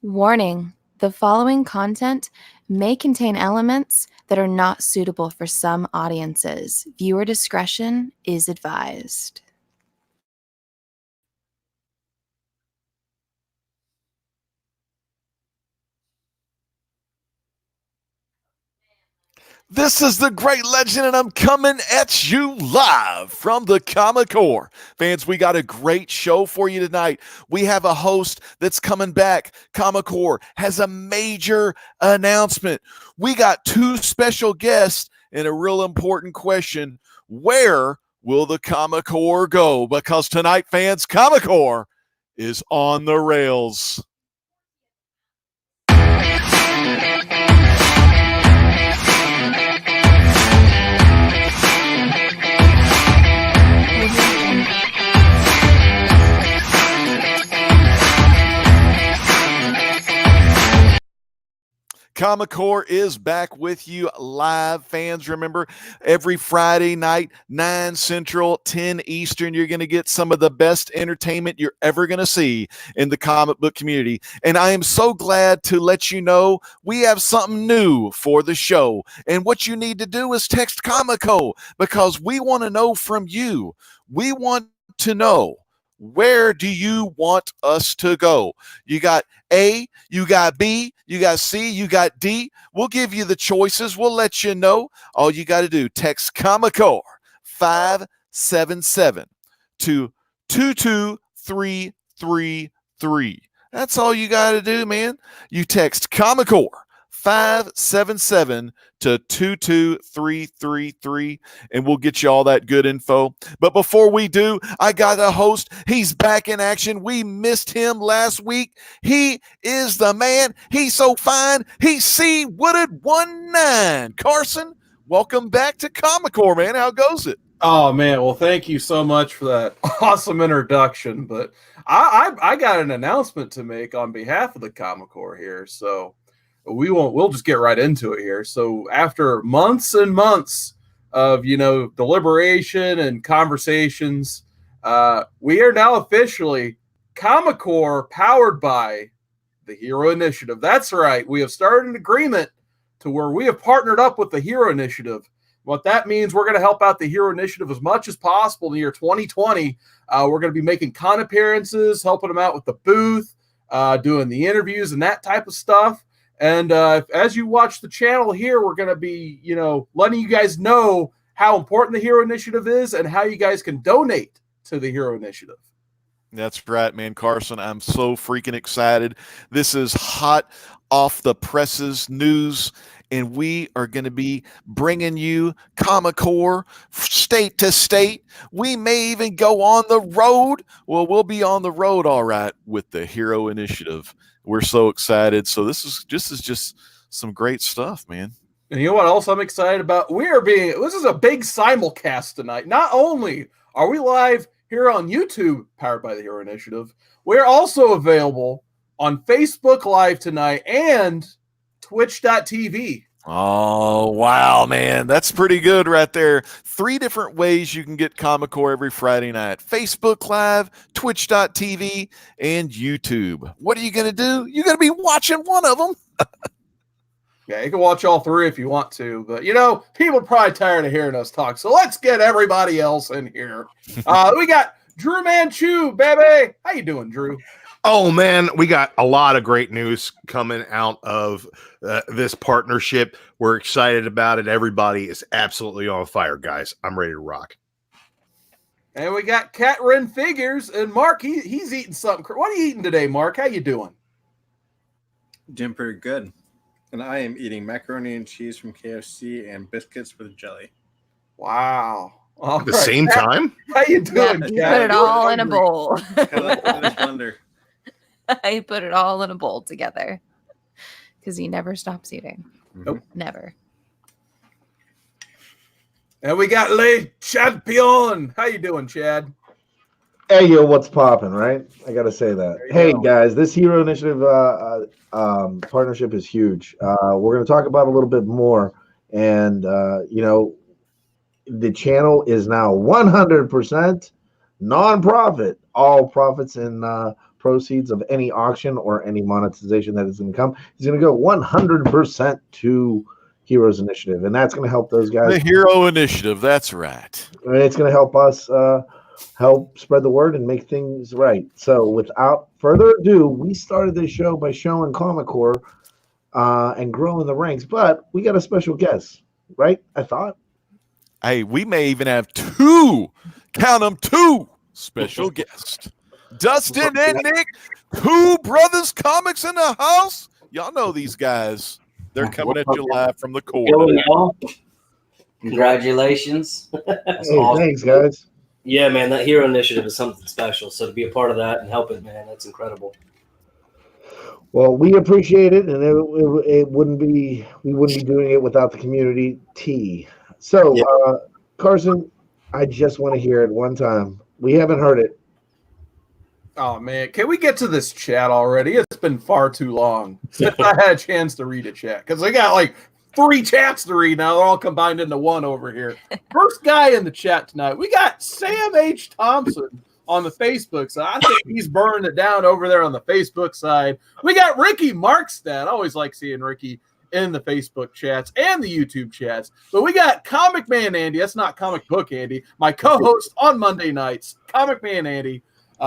Warning: the following content may contain elements that are not suitable for some audiences. Viewer discretion is advised. This is the Great Legend, and I'm coming at you live from the Comic Core. Fans, we got a great show for you tonight. We have a host that's coming back. Comic Core has a major announcement. We got two special guests and a real important question. Where will the Comic Core go? Because tonight, fans, Comic Core is on the rails. Comic Core is back with you live, fans. Remember, every Friday night, 9 Central, 10 Eastern, you're going to get some of the best entertainment you're ever going to see in the comic book community. And I am so glad to let you know we have something new for the show. And what you need to do is text Comico, because we want to know from you. We want to know, where do you want us to go? You got A, you got B, you got C, you got D. We'll give you the choices. We'll let you know. All you got to do, text Comicore 577 to 22333. That's all you got to do, man. You text Comicore 577 to 22333, and we'll get you all that good info. But before we do, I got a host. He's back in action. We missed him last week. He is the man. He's so fine. He's C. Wooded 19. Carson, welcome back to Comic Core, man. How goes it? Oh, man. Well, thank you so much for that awesome introduction. But I got an announcement to make on behalf of the Comic Core here. So we'll just get right into it here. So after months and months of, deliberation and conversations, we are now officially Comic Core, powered by the Hero Initiative. That's right. We have started an agreement to where we have partnered up with the Hero Initiative. What that means, we're going to help out the Hero Initiative as much as possible in the year 2020. We're going to be making con appearances, helping them out with the booth, doing the interviews and that type of stuff. And as you watch the channel here, we're going to be, letting you guys know how important the Hero Initiative is and how you guys can donate to the Hero Initiative. That's right, man. Carson, I'm so freaking excited. This is hot off the presses news, and we are going to be bringing you Comic Core state to state. We may even go on the road. Well, we'll be on the road, all right, with the Hero Initiative. We're so excited. So this is just some great stuff, man. And you know what else I'm excited about? This is a big simulcast tonight. Not only are we live here on YouTube, powered by the Hero Initiative, we're also available on Facebook Live tonight and Twitch.tv. Oh, wow, man. That's pretty good right there. 3 different ways you can get Comic Core every Friday night. Facebook Live, Twitch.tv, and YouTube. What are you going to do? You're going to be watching one of them. Yeah, you can watch all 3 if you want to. But, people are probably tired of hearing us talk. So let's get everybody else in here. We got Drew Manchu, baby. How you doing, Drew? Oh, man, we got a lot of great news coming out of this partnership. We're excited about it. Everybody is absolutely on fire, guys. I'm ready to rock. And we got Catrin Figures, and Mark, he's eating something. What are you eating today, Mark? How you doing? Doing pretty good. And I am eating macaroni and cheese from KFC and biscuits with jelly. Wow. At the same time? How you doing, You put it all in a bowl. I put it all in a bowl together because he never stops eating. Nope. Never. And we got Le Champion. How you doing, Chad? Hey, yo, what's popping, right? I got to say that. Hey, guys, this Hero Initiative partnership is huge. We're going to talk about it a little bit more. And, the channel is now 100% nonprofit. All profits and proceeds of any auction or any monetization that is going to come is going to go 100% to Heroes Initiative, and that's going to help those guys. The Hero Initiative, that's right. And it's going to help us help spread the word and make things right. So without further ado, we started this show by showing Comic Core and growing the ranks, but we got a special guest, right? I thought. Hey, we may even have two special guests. Dustin and Nick, Two Brothers Comics in the house. Y'all know these guys. They're coming at you live from the core. Y'all. Congratulations. That's awesome. Thanks, guys. Yeah, man, that Hero Initiative is something special. So to be a part of that and help it, man, that's incredible. Well, we appreciate it, and we wouldn't be doing it without the community tea. So, Yeah. Carson, I just want to hear it one time. We haven't heard it. Oh man, can we get to this chat already? It's been far too long since I had a chance to read a chat because I got like 3 chats to read now. They're all combined into one over here. First guy in the chat tonight, we got Sam H. Thompson on the Facebook side. I think he's burning it down over there on the Facebook side. We got Ricky Markstad. I always like seeing Ricky in the Facebook chats and the YouTube chats. But we got Comic Man Andy. That's not Comic Book Andy. My co-host on Monday nights, Comic Man Andy.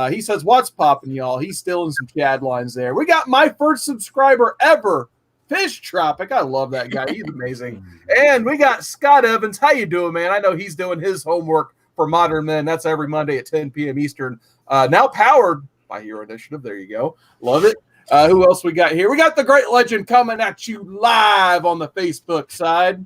He says, what's popping, y'all? He's still in some chat lines there. We got my first subscriber ever, Fish Tropic. I love that guy. He's amazing. And we got Scott Evans. How you doing, man? I know he's doing his homework for Modern Men. That's every Monday at 10 p.m. Eastern. Now powered by Hero Initiative. There you go. Love it. Who else we got here? We got the Great Legend coming at you live on the Facebook side.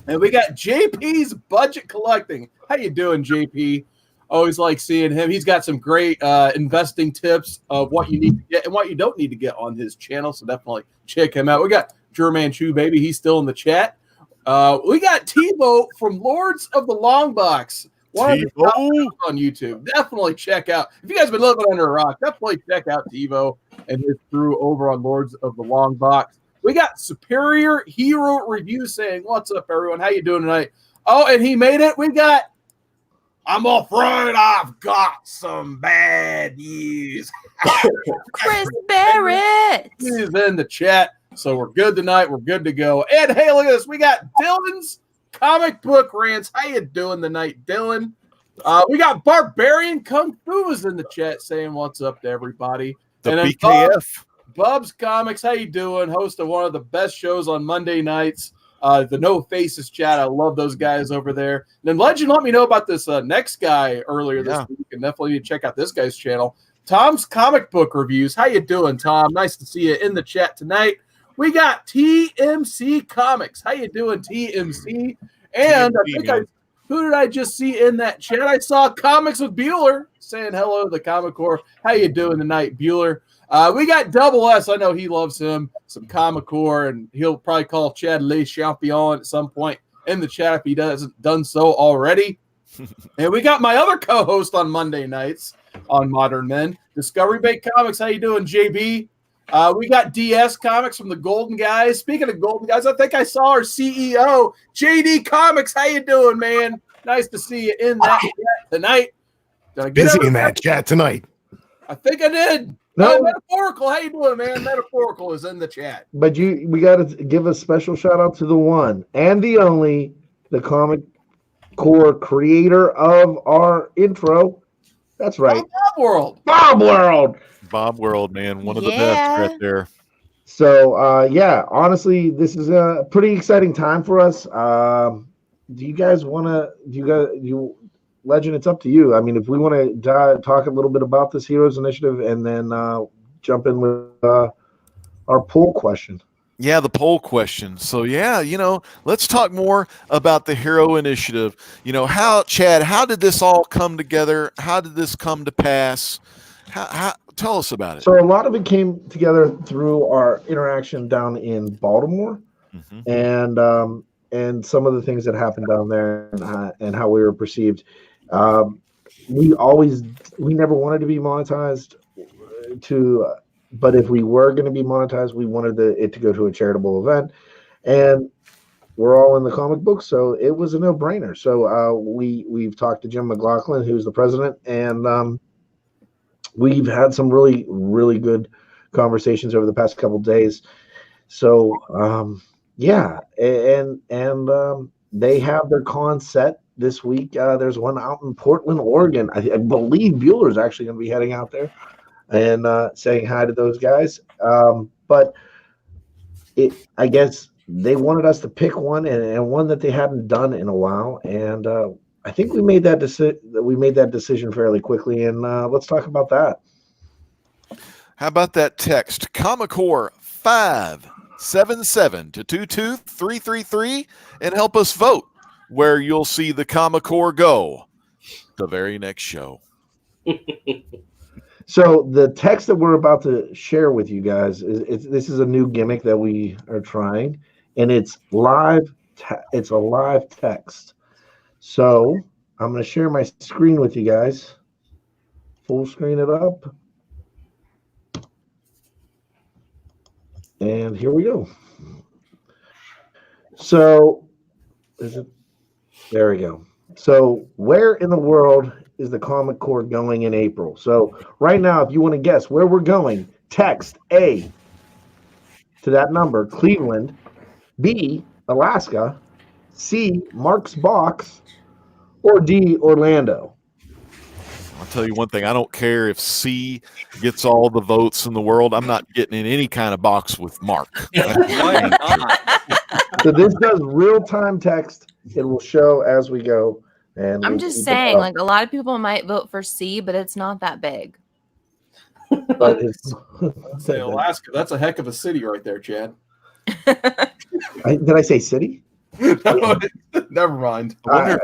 And we got JP's Budget Collecting. How you doing, JP? Always like seeing him. He's got some great investing tips of what you need to get and what you don't need to get on his channel. So definitely check him out. We got Manchu, baby. He's still in the chat. We got TiVo from Lords of the Long Box. One of the top on YouTube. Definitely check out. If you guys have been living under a rock, definitely check out TiVo and his crew over on Lords of the Long Box. We got Superior Hero Review saying, what's up, everyone? How you doing tonight? Oh, and he made it. We got I'm afraid I've got some bad news. Chris Barrett. He's in the chat. So we're good tonight. We're good to go. And hey, look at this. We got Dylan's Comic Book Rants. How you doing tonight, Dylan? We got Barbarian Kung Fu is in the chat saying what's up to everybody. The and then BKF. Bub's Comics. How you doing? Host of one of the best shows on Monday nights. The No Faces chat. I love those guys over there. And then Legend let me know about this next guy earlier this week, and definitely need to check out this guy's channel. Tom's Comic Book Reviews. How you doing, Tom? Nice to see you in the chat tonight. We got TMC Comics. How you doing, TMC? And who did I just see in that chat? I saw Comics with Bueller saying hello to the Comic Core. How you doing tonight, Bueller? We got Double S. I know he loves him, some Comic Core, and he'll probably call Chad Le Champion at some point in the chat if he hasn't done so already. And we got my other co-host on Monday nights on Modern Men, Discovery Bait Comics. How you doing, JB? We got DS Comics from the Golden Guys. Speaking of Golden Guys, I think I saw our CEO, JD Comics. How you doing, man? Nice to see you in that chat tonight. Busy in that chat tonight. I think I did. No, Metaphorical. How you doing, man? Metaphorical is in the chat. But we got to give a special shout out to the one and the only, the Comic Core creator of our intro. That's right. Bob World. Bob World. Bob World, man. One of the best right there. So, yeah, honestly, this is a pretty exciting time for us. Do you guys want to, Legend, it's up to you. I mean, if we want to talk a little bit about this Heroes Initiative and then jump in with our poll question. Yeah, the poll question. So, yeah, let's talk more about the Hero Initiative. Chad, how did this all come together? How did this come to pass? Tell us about it. So a lot of it came together through our interaction down in Baltimore, and some of the things that happened down there and how we were perceived. We never wanted to be monetized, but if we were going to be monetized, we wanted it to go to a charitable event, and we're all in the comic book, so it was a no-brainer. So we've talked to Jim McLaughlin, who's the president, and we've had some really, really good conversations over the past couple of days. So, yeah, and they have their con set this week. There's one out in Portland, Oregon. I believe Bueller's actually going to be heading out there and saying hi to those guys. But I guess they wanted us to pick one and one that they hadn't done in a while. And I think we made that decision fairly quickly. And let's talk about that. How about that text? Comicore 577 to 22333 and help us vote where you'll see the Comicore go the very next show. So the text that we're about to share with you guys this is a new gimmick that we are trying, and it's live. It's a live text. So I'm going to share my screen with you guys. Full screen it up. And here we go. So, there we go. So, where in the world is the Comicore going in April? So, right now, if you want to guess where we're going, text A to that number, Cleveland, B, Alaska, C, Mark's Box, or D, Orlando. I'll tell you one thing. I don't care if C gets all the votes in the world. I'm not getting in any kind of box with Mark. Why not? So this does real-time text. It will show as we go. And I'm just saying, like, a lot of people might vote for C, but it's not that big. But it's, Say Alaska. That's a heck of a city right there, Chad. did I say city? Never mind. How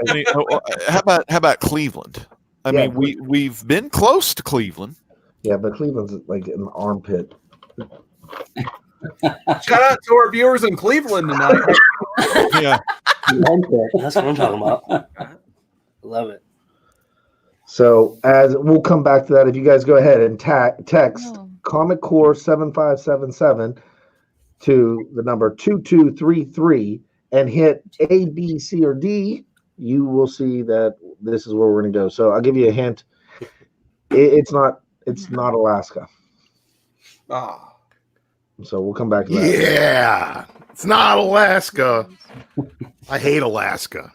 about Cleveland? I mean, we've been close to Cleveland. Yeah, but Cleveland's like an armpit. Shout out to our viewers in Cleveland tonight. Yeah. That's what I'm talking about. Love it. So as we'll come back to that, if you guys go ahead and text Comicore 7577 to the number 2233 and hit A, B, C, or D, you will see that this is where we're going to go. So I'll give you a hint. It's not Alaska. Ah. So we'll come back to that. Yeah, it's not Alaska. I hate Alaska.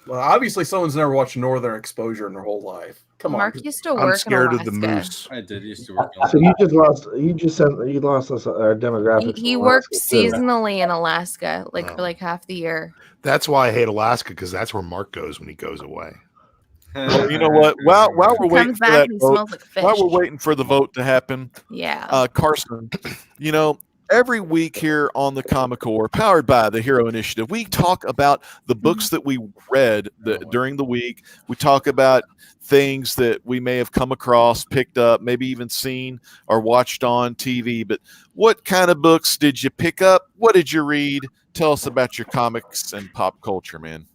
Well, obviously, someone's never watched Northern Exposure in their whole life. Come on. Mark used to work I'm scared in of the Alaska. moose. I did used to work. So you lost us our demographics. He in worked Alaska, too. seasonally in Alaska, for like half the year. That's why I hate Alaska, because that's where Mark goes when he goes away. Well, you know what? While we're waiting Comes for back that and he vote, smells like fish. while we're waiting for the vote to happen, Yeah. Carson, you know, every week here on the Comicore, powered by the Hero Initiative, we talk about the books that we read during the week. We talk about things that we may have come across, picked up, maybe even seen or watched on TV. But what kind of books did you pick up? What did you read? Tell us about your comics and pop culture, man.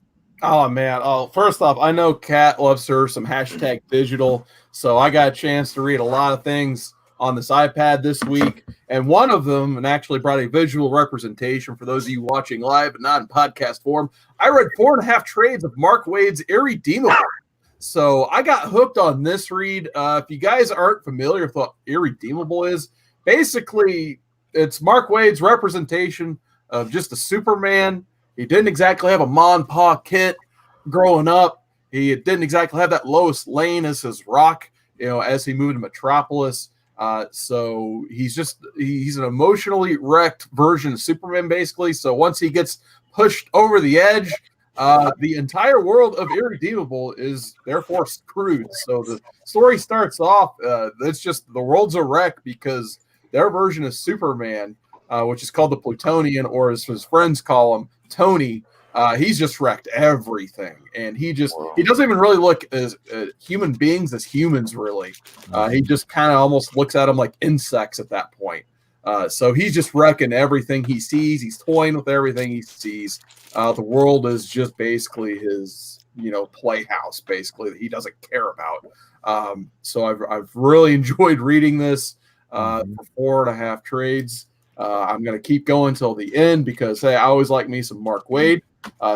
Oh, man. Oh, first off, I know Kat loves her some hashtag digital, so I got a chance to read a lot of things on this iPad this week, and one of them, and actually brought a visual representation for those of you watching live but not in podcast form, I read 4.5 trades of Mark Waid's Irredeemable. So I got hooked on this read. If you guys aren't familiar with what Irredeemable is, basically it's Mark Waid's representation of just a Superman. He didn't exactly have a Ma and Pa Kent growing up. He didn't exactly have that Lois Lane as his rock, as he moved to Metropolis. So he's an emotionally wrecked version of Superman, basically. So once he gets pushed over the edge, the entire world of Irredeemable is therefore screwed. So the story starts off, it's just the world's a wreck because their version of Superman, which is called the Plutonian, or as his friends call him, Tony, he's just wrecked everything, and he doesn't even really look as human beings as humans, really. He just kind of almost looks at them like insects at that point. So he's just wrecking everything he sees. He's toying with everything he sees. The world is just basically his, playhouse, basically, that he doesn't care about. So I've really enjoyed reading this for 4.5 trades. I'm going to keep going till the end because, hey, I always like me some Mark Waid.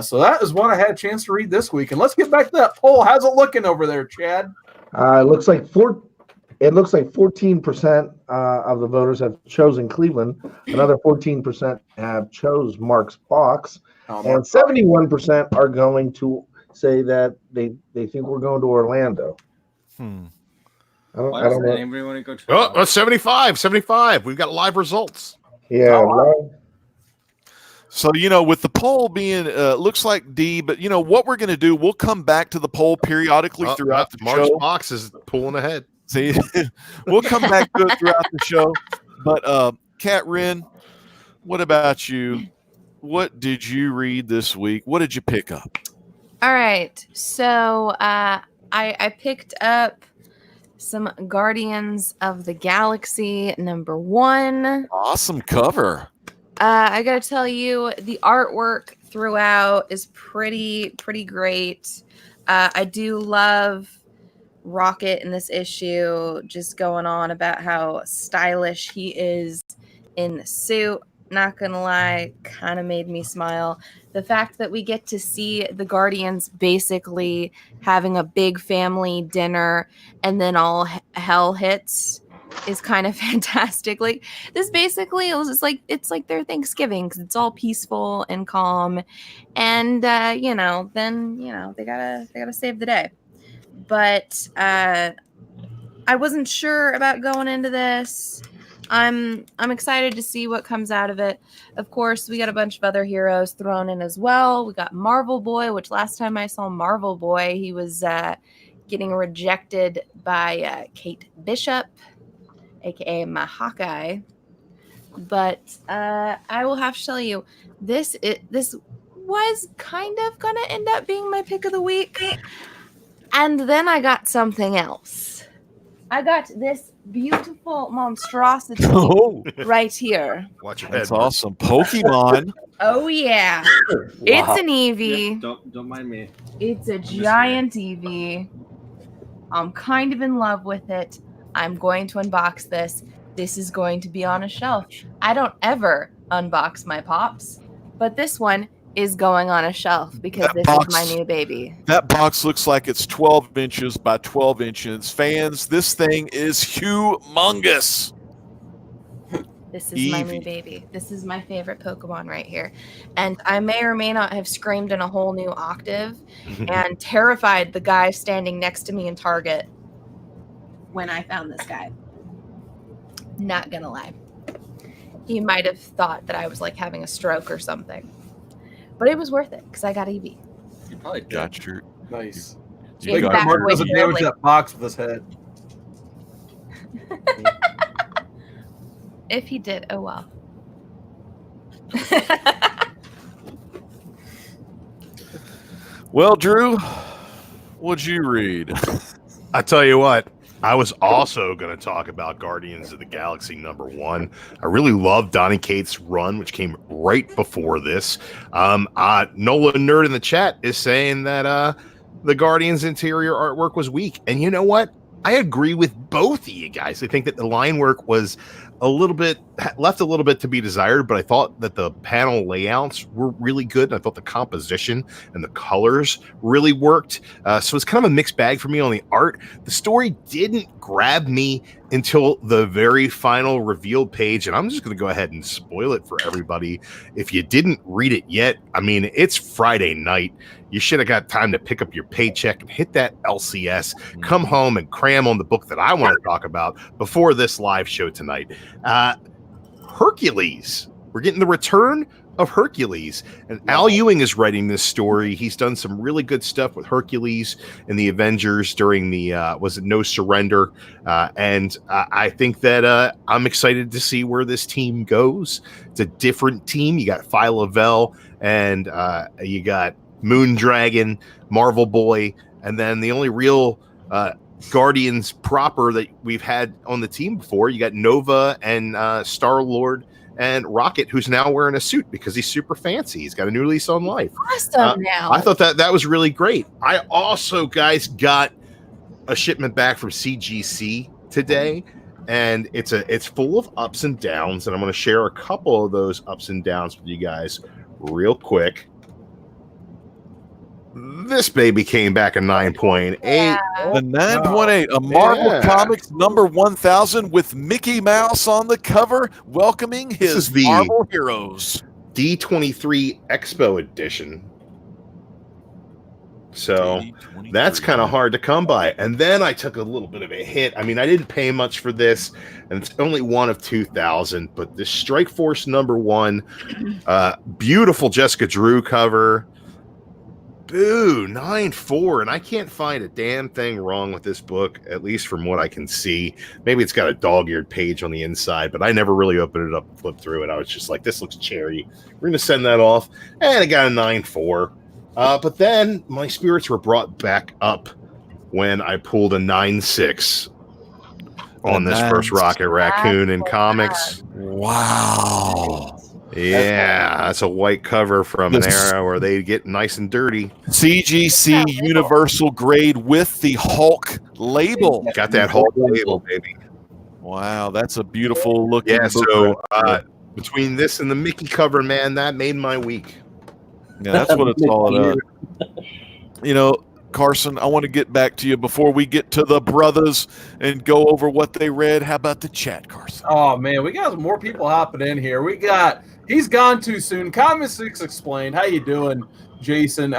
So that is what I had a chance to read this week. And let's get back to that poll. How's it looking over there, Chad? It looks like It looks like 14% of the voters have chosen Cleveland. Another 14% have chose Mark's box, and 71% are going to say that they think we're going to Orlando. I don't know. Anybody want to go to? Oh, 75. We've got live results. Yeah. Well, So, with the poll being, looks like D, but what we're going to do, we'll come back to the poll periodically throughout the Mark's show. box is pulling ahead. See, we'll come back to it throughout the show. But, Kat Wren, what about you? What did you read this week? What did you pick up? All right. So I picked up some Guardians of the Galaxy #1. Awesome cover. I gotta tell you, the artwork throughout is pretty great. I do love Rocket in this issue, just going on about how stylish he is in the suit. Not gonna lie, kind of made me smile. The fact that we get to see the Guardians basically having a big family dinner and then all hell hits is kind of fantastic. Like, this basically is like, it's like their Thanksgiving, because it's all peaceful and calm, and then they gotta save the day. But I wasn't sure about going into this. I'm excited to see what comes out of it. Of course, we got a bunch of other heroes thrown in as well. We got Marvel Boy, which last time I saw Marvel Boy, he was getting rejected by Kate Bishop, aka my Hawkeye. But I will have to tell you, this was kind of gonna end up being my pick of the week. And then I got something else. I got this beautiful monstrosity right here. Watch your head. That's awesome. Pokemon. Oh yeah. Wow. It's an Eevee. Yeah, don't mind me. It's a giant Eevee. I'm kind of in love with it. I'm going to unbox this. This is going to be on a shelf. I don't ever unbox my pops, but this one is going on a shelf because this is my new baby. That box looks like it's 12 inches by 12 inches. Fans, this thing is humongous. This is my new baby. This is my favorite Pokemon right here. And I may or may not have screamed in a whole new octave and terrified the guy standing next to me in Target when I found this guy. Not gonna lie. He might have thought that I was like having a stroke or something. But it was worth it because I got Eevee. You probably Got your Nice. you In Like fact, Mark wait, doesn't damage really? that box with his head. If he did, oh well. Well, Drew, what'd you read? I tell you what, I was also going to talk about Guardians of the Galaxy #1. I really love Donny Cates' run, which came right before this. Nolan Nerd in the chat is saying that the Guardians' interior artwork was weak. And you know what? I agree with both of you guys. I think that the line work was left a little bit to be desired, but I thought that the panel layouts were really good. And I thought the composition and the colors really worked. So it's kind of a mixed bag for me on the art. The story didn't grab me until the very final reveal page. And I'm just going to go ahead and spoil it for everybody. If you didn't read it yet, I mean, it's Friday night. You should have got time to pick up your paycheck and hit that LCS, come home and cram on the book that I want to talk about before this live show tonight. Hercules. We're getting the return of Hercules. And Al Ewing is writing this story. He's done some really good stuff with Hercules and the Avengers during the, was it No Surrender? And I think that I'm excited to see where this team goes. It's a different team. You got Phyla-Vell and you got Moondragon, Marvel Boy, and then the only real Guardians proper that we've had on the team before, you got Nova and Star-Lord and Rocket, who's now wearing a suit because he's super fancy. He's got a new lease on life. Awesome now. I thought that was really great. I also, guys, got a shipment back from CGC today, and it's full of ups and downs, and I'm going to share a couple of those ups and downs with you guys real quick. this baby came back a 9.8. The 9.8, a Marvel Yeah. Comics number 1000 with Mickey Mouse on the cover, welcoming This his is the Marvel heroes. D23 Expo edition. So D23. that's kind of hard to come by. And then I took a little bit of a hit. I mean, I didn't pay much for this, and it's only one of 2,000. But this Strike Force number 1, beautiful Jessica Drew cover. Boo, 9.4, and I can't find a damn thing wrong with this book, at least from what I can see. Maybe it's got a dog-eared page on the inside, but I never really opened it up and flipped through it. I was just like, this looks cherry. We're going to send that off, and I got a 9.4. But then my spirits were brought back up when I pulled a 9.6 on this first Rocket Raccoon in comics. Wow. Yeah, that's a white cover from an era where they get nice and dirty. CGC Universal grade with the Hulk label. Got that Hulk label, baby. Wow, that's a beautiful looking. Yeah, book so right between this and the Mickey cover, man, that made my week. yeah, that's what it's all about. You know, Carson, I want to get back to you before we get to the brothers and go over what they read. How about the chat, Carson? Oh man, we got more people hopping in here. We got He's Gone Too Soon. Comics Explained. How you doing, Jason?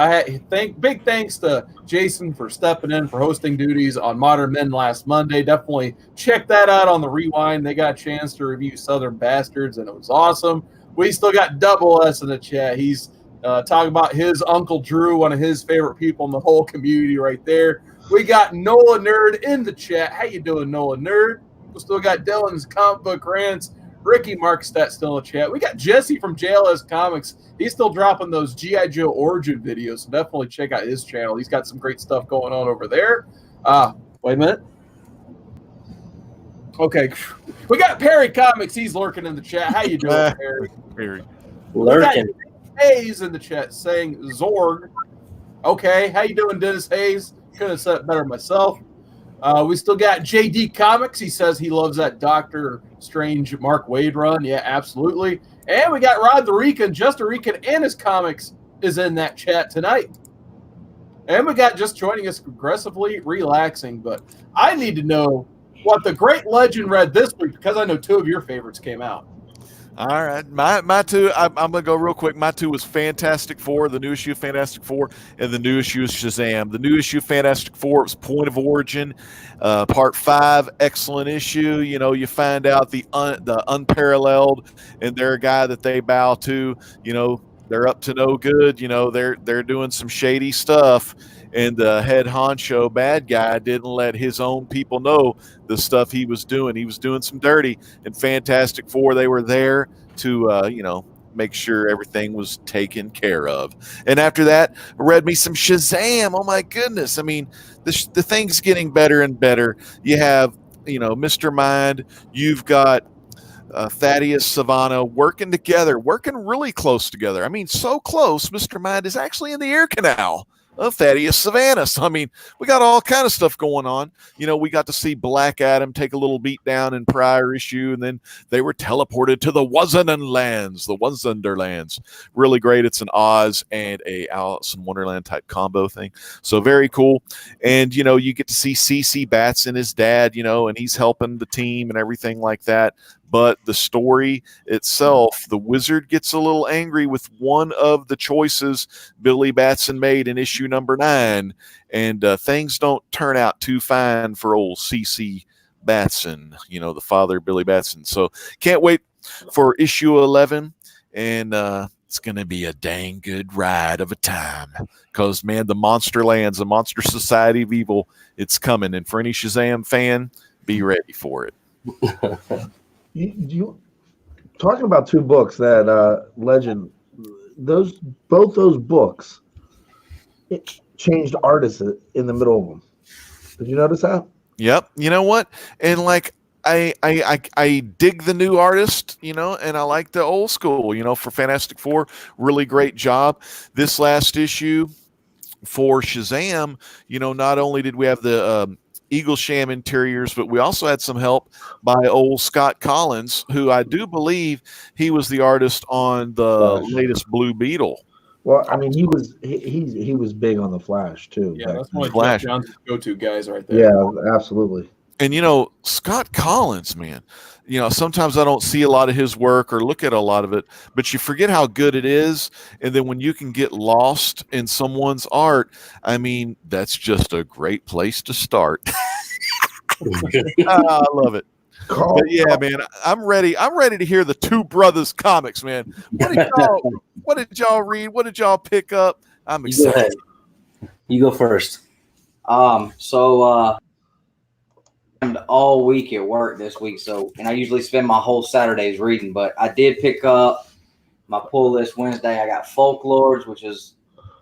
Big thanks to Jason for stepping in for hosting duties on Modern Men last Monday. Definitely check that out on the Rewind. They got a chance to review Southern Bastards, and it was awesome. We still got Double S in the chat. He's talking about his Uncle Drew, one of his favorite people in the whole community right there. We got Nola Nerd in the chat. How you doing, Nola Nerd? We still got Dylan's comic book rants. Ricky Markstedt still in the chat. We got Jesse from JLS Comics. He's still dropping those G.I. Joe origin videos, so definitely check out his channel. He's got some great stuff going on over there. Wait a minute. Okay. We got Perry Comics. He's lurking in the chat. How you doing, Perry? Perry. Lurking. Hayes in the chat saying Zorg. Okay. How you doing, Dennis Hayes? Could have said it better myself. We still got JD Comics. He says he loves that Doctor Strange Mark Waid run. Yeah, absolutely. And we got Rod the Rican, Just a Rican, and his comics is in that chat tonight. And we got just joining us aggressively relaxing. But I need to know what the great legend read this week because I know two of your favorites came out. All right, my two. I'm gonna go real quick. My two was Fantastic Four, the new issue of Fantastic Four, and the new issue of Shazam. The new issue of Fantastic Four was Point of Origin, Part 5. Excellent issue. You know, you find out the unparalleled, and they're a guy that they bow to. You know, they're up to no good. You know, they're doing some shady stuff. And the head honcho bad guy didn't let his own people know the stuff he was doing. He was doing some dirty. And Fantastic Four, they were there to, make sure everything was taken care of. And after that, I read me some Shazam. Oh, my goodness. I mean, the thing's getting better and better. You have, Mr. Mind. You've got Thaddeus Savannah working together, working really close together. I mean, so close, Mr. Mind is actually in the ear canal of Thaddeus Savannah. So, I mean, we got all kind of stuff going on. We got to see Black Adam take a little beat down in prior issue, and then they were teleported to the Wonderlands. Really great. It's an Oz and a Alice in Wonderland type combo thing. So very cool. And, you get to see CC Batson, his dad, and he's helping the team and everything like that. But the story itself, the Wizard gets a little angry with one of the choices Billy Batson made in issue number 9, and things don't turn out too fine for old C.C. Batson, the father, Billy Batson. So can't wait for issue 11, and it's going to be a dang good ride of a time because, man, the Monster Lands, the Monster Society of Evil, it's coming. And for any Shazam fan, be ready for it. You talking about two books that Legend, both those books, it changed artists in the middle of them. Did you notice that? Yep. You know what? And I dig the new artist, and I like the old school, for Fantastic Four. Really great job. This last issue for Shazam, not only did we have the Eaglesham interiors, but we also had some help by old Scott Collins, who I do believe he was the artist on the latest Blue Beetle. Well, I mean, he was big on the Flash too. Yeah, that's one of Flash. Jeff Johns' go-to guys right there. Yeah, absolutely. And Scott Collins, man, sometimes I don't see a lot of his work or look at a lot of it, but you forget how good it is. And then when you can get lost in someone's art, I mean, that's just a great place to start. I love it. But yeah, man, I'm ready. I'm ready to hear the Two Brothers comics, man. What did y'all read? What did y'all pick up? I'm excited. You go first. All week at work this week, and I usually spend my whole Saturdays reading, but I did pick up my pull list Wednesday. I got Folklords, which has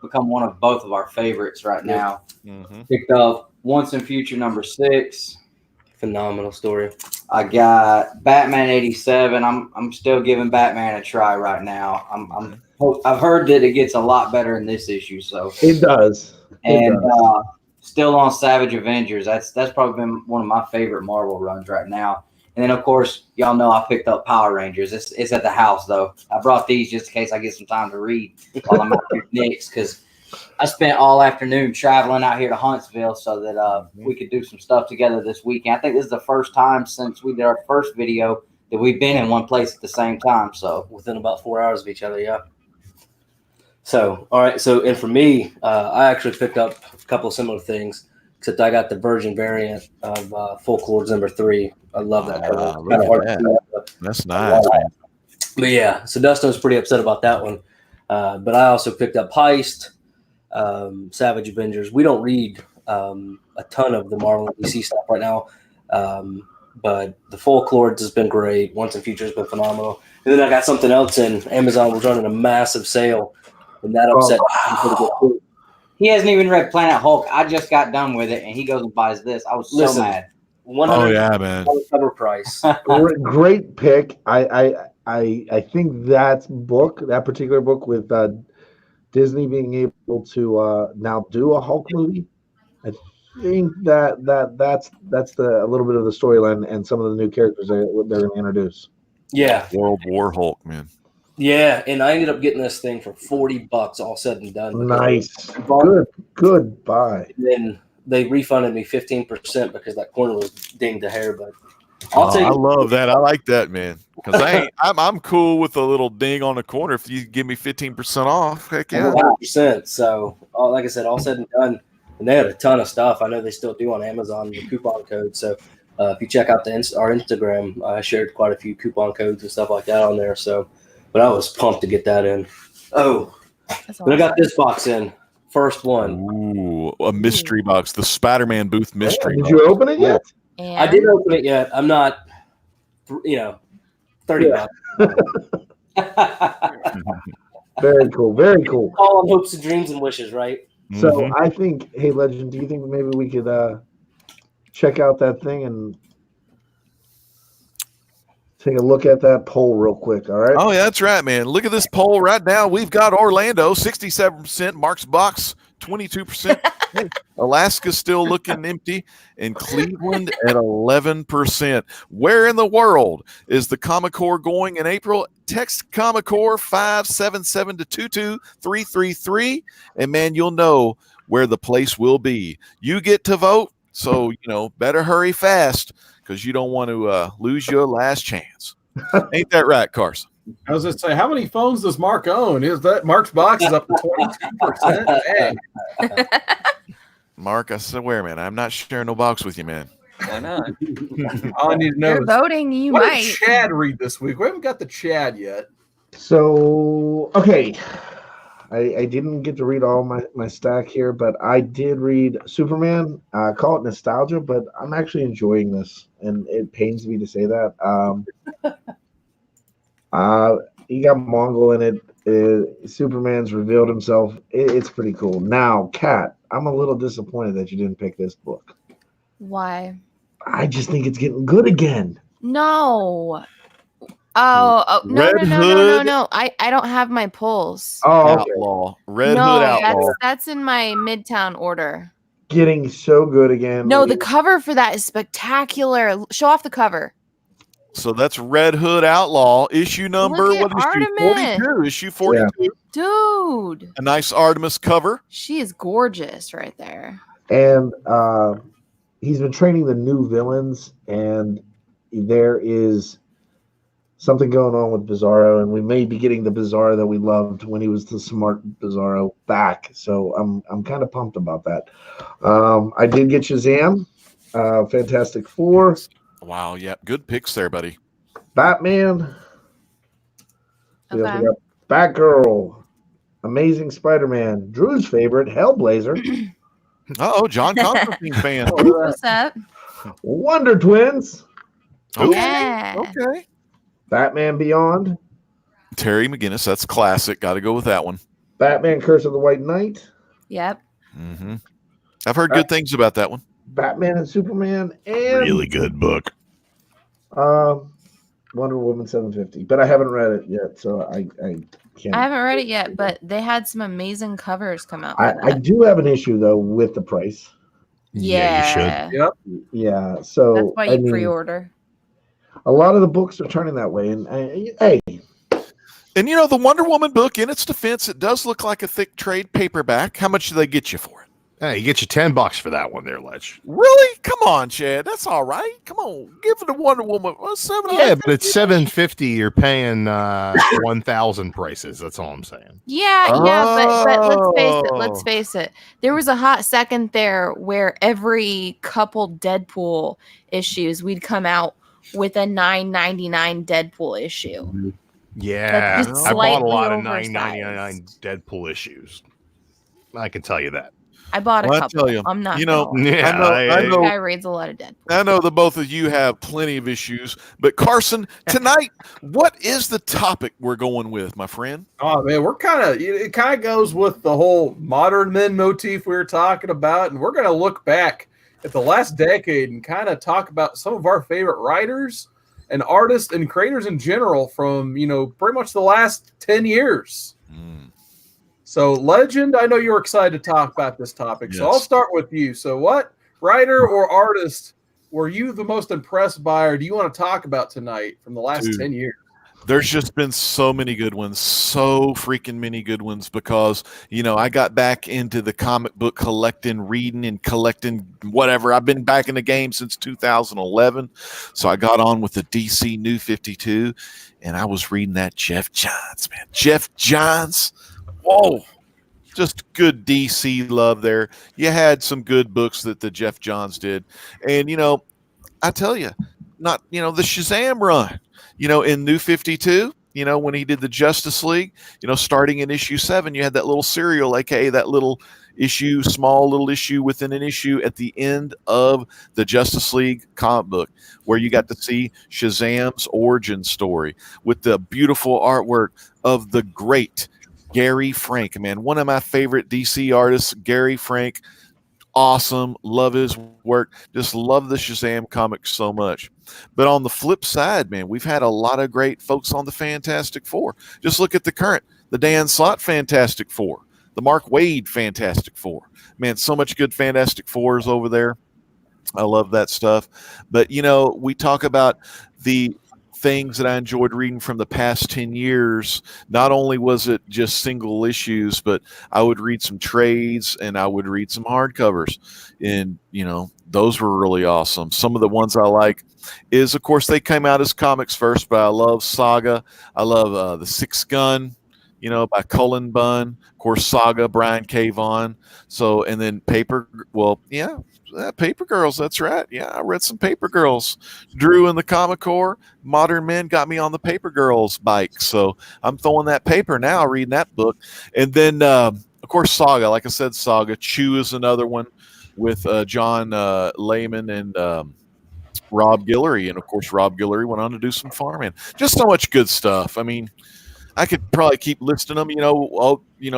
become one of both of our favorites right now. Mm-hmm. Picked up Once and Future #6. Phenomenal story. I got Batman 87. I'm still giving Batman a try right now. I've heard that it gets a lot better in this issue, so it does. Still on Savage Avengers. That's probably been one of my favorite Marvel runs right now. And then, of course, y'all know I picked up Power Rangers. It's at the house, though. I brought these just in case I get some time to read while I'm out here next, because I spent all afternoon traveling out here to Huntsville so that we could do some stuff together this weekend. I think this is the first time since we did our first video that we've been in one place at the same time. So within about 4 hours of each other, yeah. So, all right. So, and for me, I actually picked up a couple of similar things, except I got the Virgin variant of Folklords #3. I love that cover. That's nice, man. But yeah, so Dustin was pretty upset about that one. But I also picked up Heist, Savage Avengers. We don't read a ton of the Marvel and DC stuff right now, but the Folklords has been great. Once and Future has been phenomenal. And then I got something else in. Amazon was running a massive sale. And that upset me. He hasn't even read Planet Hulk. I just got done with it, and he goes and buys this. I was so mad. Oh yeah, man! Cover price. Great pick. I think that particular book with Disney being able to now do a Hulk movie. I think that's a little bit of the storyline and some of the new characters they're going to introduce. Yeah, World War Hulk, man. Yeah, and I ended up getting this thing for $40, all said and done. Nice. Good buy. Then they refunded me 15% because that corner was dinged to hair. But I'll take. I love that. I like that, man. Because I'm cool with a little ding on the corner if you give me 15% off. Heck yeah. 100%. So, like I said, all said and done, and they had a ton of stuff. I know they still do on Amazon the coupon code. So if you check out our Instagram, I shared quite a few coupon codes and stuff like that on there. So. But I was pumped to get that in. Oh, awesome. I got this box in. First one. Ooh, a mystery box. The Spider-Man booth mystery box. Did you open it yet? And I didn't open it yet. I'm not, $30. Very cool. Very cool. All on hopes and dreams and wishes, right? So I think, hey, Legend, do you think maybe we could check out that thing and take a look at that poll real quick, all right? Oh, yeah, that's right, man. Look at this poll right now. We've got Orlando, 67%, Mark's Box, 22%. Alaska's still looking empty, and Cleveland at 11%. Where in the world is the Comic Core going in April? Text Comic Core 577 to 22333, and, man, you'll know where the place will be. You get to vote, so, better hurry fast, because you don't want to lose your last chance. Ain't that right, Carson? I was going to say, how many phones does Mark own? Is that Mark's box is up to 22%? Hey. Mark, I swear, man, I'm not sharing no box with you, man. Why not? All I need to know You're is voting. You what might. did Chad read this week? We haven't got the Chad yet. So, okay. I didn't get to read all my stack here, but I did read Superman. I call it nostalgia, but I'm actually enjoying this, and it pains me to say that. You got Mongol in it. Superman's revealed himself. It's pretty cool. Now, Kat, I'm a little disappointed that you didn't pick this book. Why? I just think it's getting good again. No. Oh no. I don't have my pulls. Oh, okay. Outlaw. Red Hood Outlaw. That's in my Midtown order. Getting so good again. No, the cover for that is spectacular. Show off the cover. So that's Red Hood Outlaw issue number. Look at What issue? Artemis. 42. Issue 42. Dude, A nice Artemis cover. she is gorgeous right there. And he's been training the new villains, and there is something going on with Bizarro, and we may be getting the Bizarro that we loved when he was the smart Bizarro back. So I'm kind of pumped about that. I did get Shazam, Fantastic Four. Wow, yeah, good picks there, buddy. Batman. We also got Batgirl, Amazing Spider-Man, Drew's favorite, Hellblazer. Oh, John Constantine fan. What's up? Wonder Twins, Okay. Yeah. Okay. Batman Beyond, Terry McGinnis, that's classic. Got to go with that one. Batman Curse of the White Knight, Yep. Mm-hmm. I've heard good things about that one. Batman and Superman, and Really good book. Wonder Woman 750. But I haven't read it yet, so I can't. I haven't read it yet, but they had some amazing covers come out. I do have an issue though with the price. Yeah, you should. Yep. Yeah, so that's why I you mean, pre-order. a lot of the books are turning that way, and hey, And you know, the Wonder Woman book, in its defense, it does look like a thick trade paperback. How much do they get you for it? Hey, you get you $10 for that one there, Ledge. Really? Come on, Chad. That's all right. Come on, give it a Wonder Woman. Yeah, but it's $750. You're paying 1,000 prices. That's all I'm saying. Yeah, but let's face it. Oh. Let's face it. There was a hot second there where every couple Deadpool issues we'd come out with a $9.99 Deadpool issue. Yeah, That's just I bought a lot of slightly $9.99 Deadpool issues. I can tell you that. I bought a Well, I couple. tell you, I'm not. you know, gonna lie. Yeah, I This know. guy reads a lot of Deadpool. I know that both of you have plenty of issues, but Carson, tonight, what is the topic we're going with, my friend? Oh man, it kind of goes with the whole modern men motif we were talking about, and we're going to look back at the last decade and kind of talk about some of our favorite writers and artists and creators in general from, pretty much the last 10 years. So, Legend, I know you're excited to talk about this topic, so I'll start with you. So, what writer or artist were you the most impressed by, or do you want to talk about tonight from the last 10 years? There's just been so many good ones, so freaking many good ones, because, I got back into the comic book collecting, reading, and collecting whatever. I've been back in the game since 2011, so I got on with the DC New 52, and I was reading that Jeff Johns, man. Jeff Johns. Whoa. Just good DC love there. You had some good books that the Jeff Johns did. And, I tell you, the Shazam run, in New 52, when he did the Justice League, starting in issue 7, you had that little serial, aka that little issue, small little issue within an issue at the end of the Justice League comic book, where you got to see Shazam's origin story with the beautiful artwork of the great Gary Frank, man, one of my favorite DC artists, Gary Frank. Awesome. Love his work. Just love the Shazam comics so much. But on the flip side, man, we've had a lot of great folks on the Fantastic Four. Just look at the Dan Slott Fantastic Four, the Mark Waid Fantastic Four. Man, so much good Fantastic Fours over there. I love that stuff. But, we talk about the things that I enjoyed reading from the past 10 years. Not only was it just single issues, but I would read some trades and I would read some hardcovers. And, those were really awesome. Some of the ones I like is, of course, they came out as comics first, but I love Saga. I love The Sixth Gun, by Cullen Bunn. Of course, Saga, Brian K. Vaughan. So, and then Paper Girls, that's right. Yeah, I read some Paper Girls. Drew in the Comic Corps, Modern Men got me on the Paper Girls bike. So I'm throwing that paper now, reading that book. And then, of course, Saga. Like I said, Saga. Chew is another one with John Layman and Rob Guillory. And, of course, Rob Guillory went on to do some Farming. Just so much good stuff. I mean, I could probably keep listing them,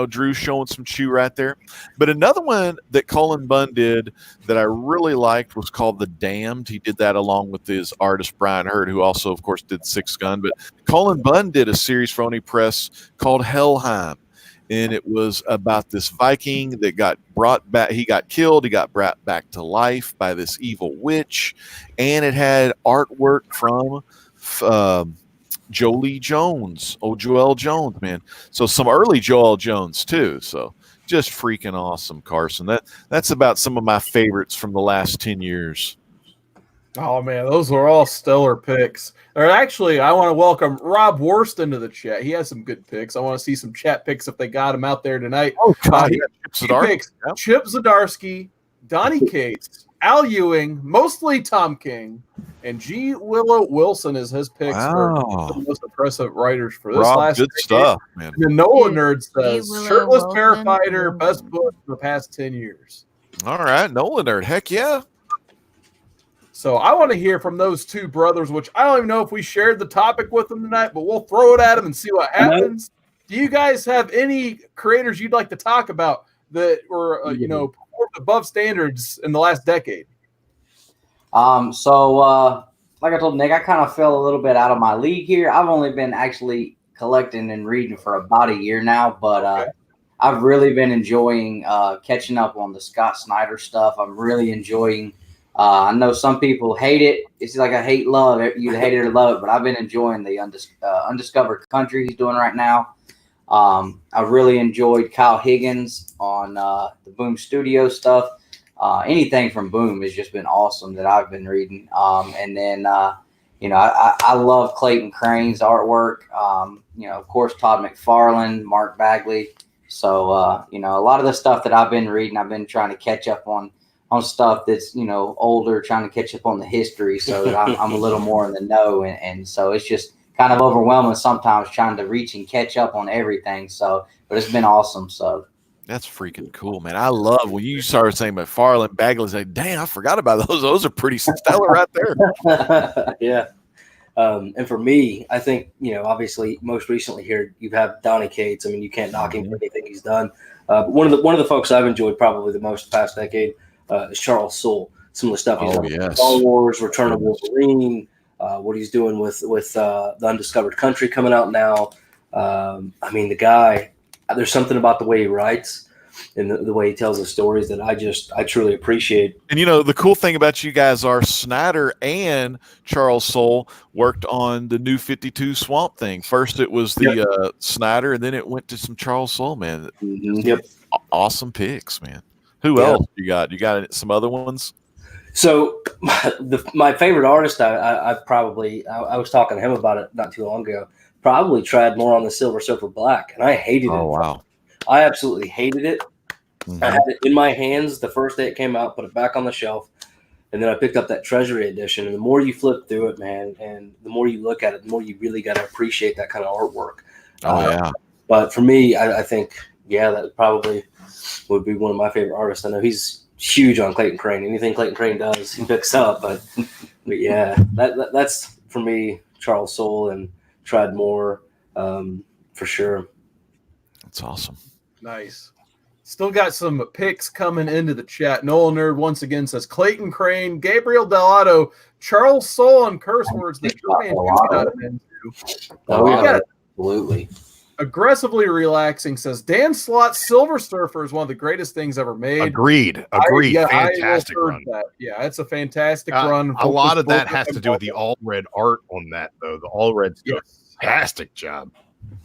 Drew showing some Chew right there. But another one that Cullen Bunn did that I really liked was called The Damned. He did that along with his artist Brian Hurd, who also, of course, did Sixth Gun. But Cullen Bunn did a series for Oni Press called Helheim. And it was about this Viking that got brought back. He got killed. He got brought back to life by this evil witch. And it had artwork from Jolie Jones, Joel Jones, man. So some early Joel Jones too. So just freaking awesome, Carson. That's about some of my favorites from the last 10 years. Oh man, those are all stellar picks. Or actually, I want to welcome Rob Worst into the chat. He has some good picks. I want to see some chat picks if they got him out there tonight. Oh God, he picks Chip Zdarsky, Donnie Cates, Al Ewing, mostly Tom King, and G. Willow Wilson is his picks for the most impressive writers for this last good decade. stuff, man. And the Nola Nerd says Shirtless Wilson. Parafighter, best book in the past 10 years. All right, Nola Nerd, heck yeah. So I want to hear from those two brothers, which I don't even know if we shared the topic with them tonight, but we'll throw it at them and see what happens. Do you guys have any creators you'd like to talk about that were, performed above standards in the last decade? So like I told Nick, I kind of fell a little bit out of my league here. I've only been actually collecting and reading for about a year now, but I've really been enjoying catching up on the Scott Snyder stuff. I'm really enjoying. I know some people hate it. It's like a hate-love. You hate it or love it, but I've been enjoying the Undiscovered Country he's doing right now. I really enjoyed Kyle Higgins on the Boom Studio stuff. Anything from Boom has just been awesome that I've been reading. And then, I love Clayton Crane's artwork. Of course, Todd McFarlane, Mark Bagley. So, a lot of the stuff that I've been reading, I've been trying to catch up on stuff that's, older, trying to catch up on the history so that I'm a little more in the know. And so it's just kind of overwhelming sometimes trying to reach and catch up on everything. So, but it's been awesome. So that's freaking cool, man. I love when you started saying McFarlane, Bagley, like, dang, I forgot about those. Those are pretty stellar right there. Yeah. And for me, I think, obviously most recently here, you have Donnie Cates. I mean, you can't knock him for anything he's done. But one of the folks I've enjoyed probably the most the past decade is Charles Soule. Some of the stuff he's done with Star Wars, Return of Wolverine, what he's doing with the Undiscovered Country coming out now. I mean, the guy, there's something about the way he writes and the way he tells the stories that I truly appreciate. And the cool thing about you guys are Snyder and Charles Soule worked on the New 52 Swamp Thing. First it was the Snyder, and then it went to some Charles Soule, man. Yep. Awesome picks, man. Who else you got? You got some other ones? So my favorite artist, I was talking to him about it not too long ago. Probably tried more on the Silver Surfer Black, and I hated it. Oh wow! I absolutely hated it. Mm-hmm. I had it in my hands the first day it came out, put it back on the shelf, and then I picked up that Treasury edition. And the more you flip through it, man, and the more you look at it, the more you really got to appreciate that kind of artwork. Yeah. But for me, I think that probably would be one of my favorite artists. I know he's huge on Clayton Crane. Anything Clayton Crane does, he picks up. But yeah, that's for me, Charles Soule and tried more for sure. That's awesome. Nice. Still got some picks coming into the chat. Noel Nerd once again says Clayton Crane, Gabriel Delato, Charles Soule on curse words that Jordan got into. Absolutely. Aggressively Relaxing says Dan Slott's Silver Surfer is one of the greatest things ever made. Agreed. Fantastic run. Yeah, it's a fantastic run. A lot of that has to do with the all red art on that, though. The all red's doing a fantastic job.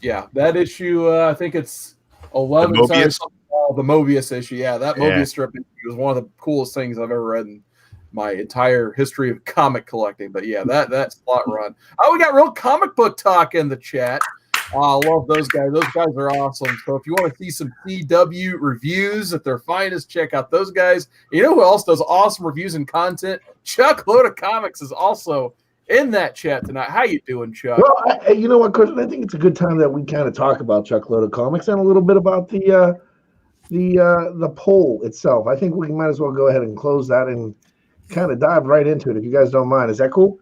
Yeah, that issue, I think it's 11. The Mobius issue. Yeah, that Mobius strip was one of the coolest things I've ever read in my entire history of comic collecting. But yeah, that Slot run. Oh, we got real comic book talk in the chat. I love those guys. Those guys are awesome. So if you want to see some CW reviews at their finest, check out those guys. You know who else does awesome reviews and content? Chuck Loda Comics is also in that chat tonight. How you doing, Chuck? Well, you know what, Chris? I think it's a good time that we kind of talk about Chuck Loda Comics and a little bit about the poll itself. I think we might as well go ahead and close that and kind of dive right into it, if you guys don't mind. Is that cool?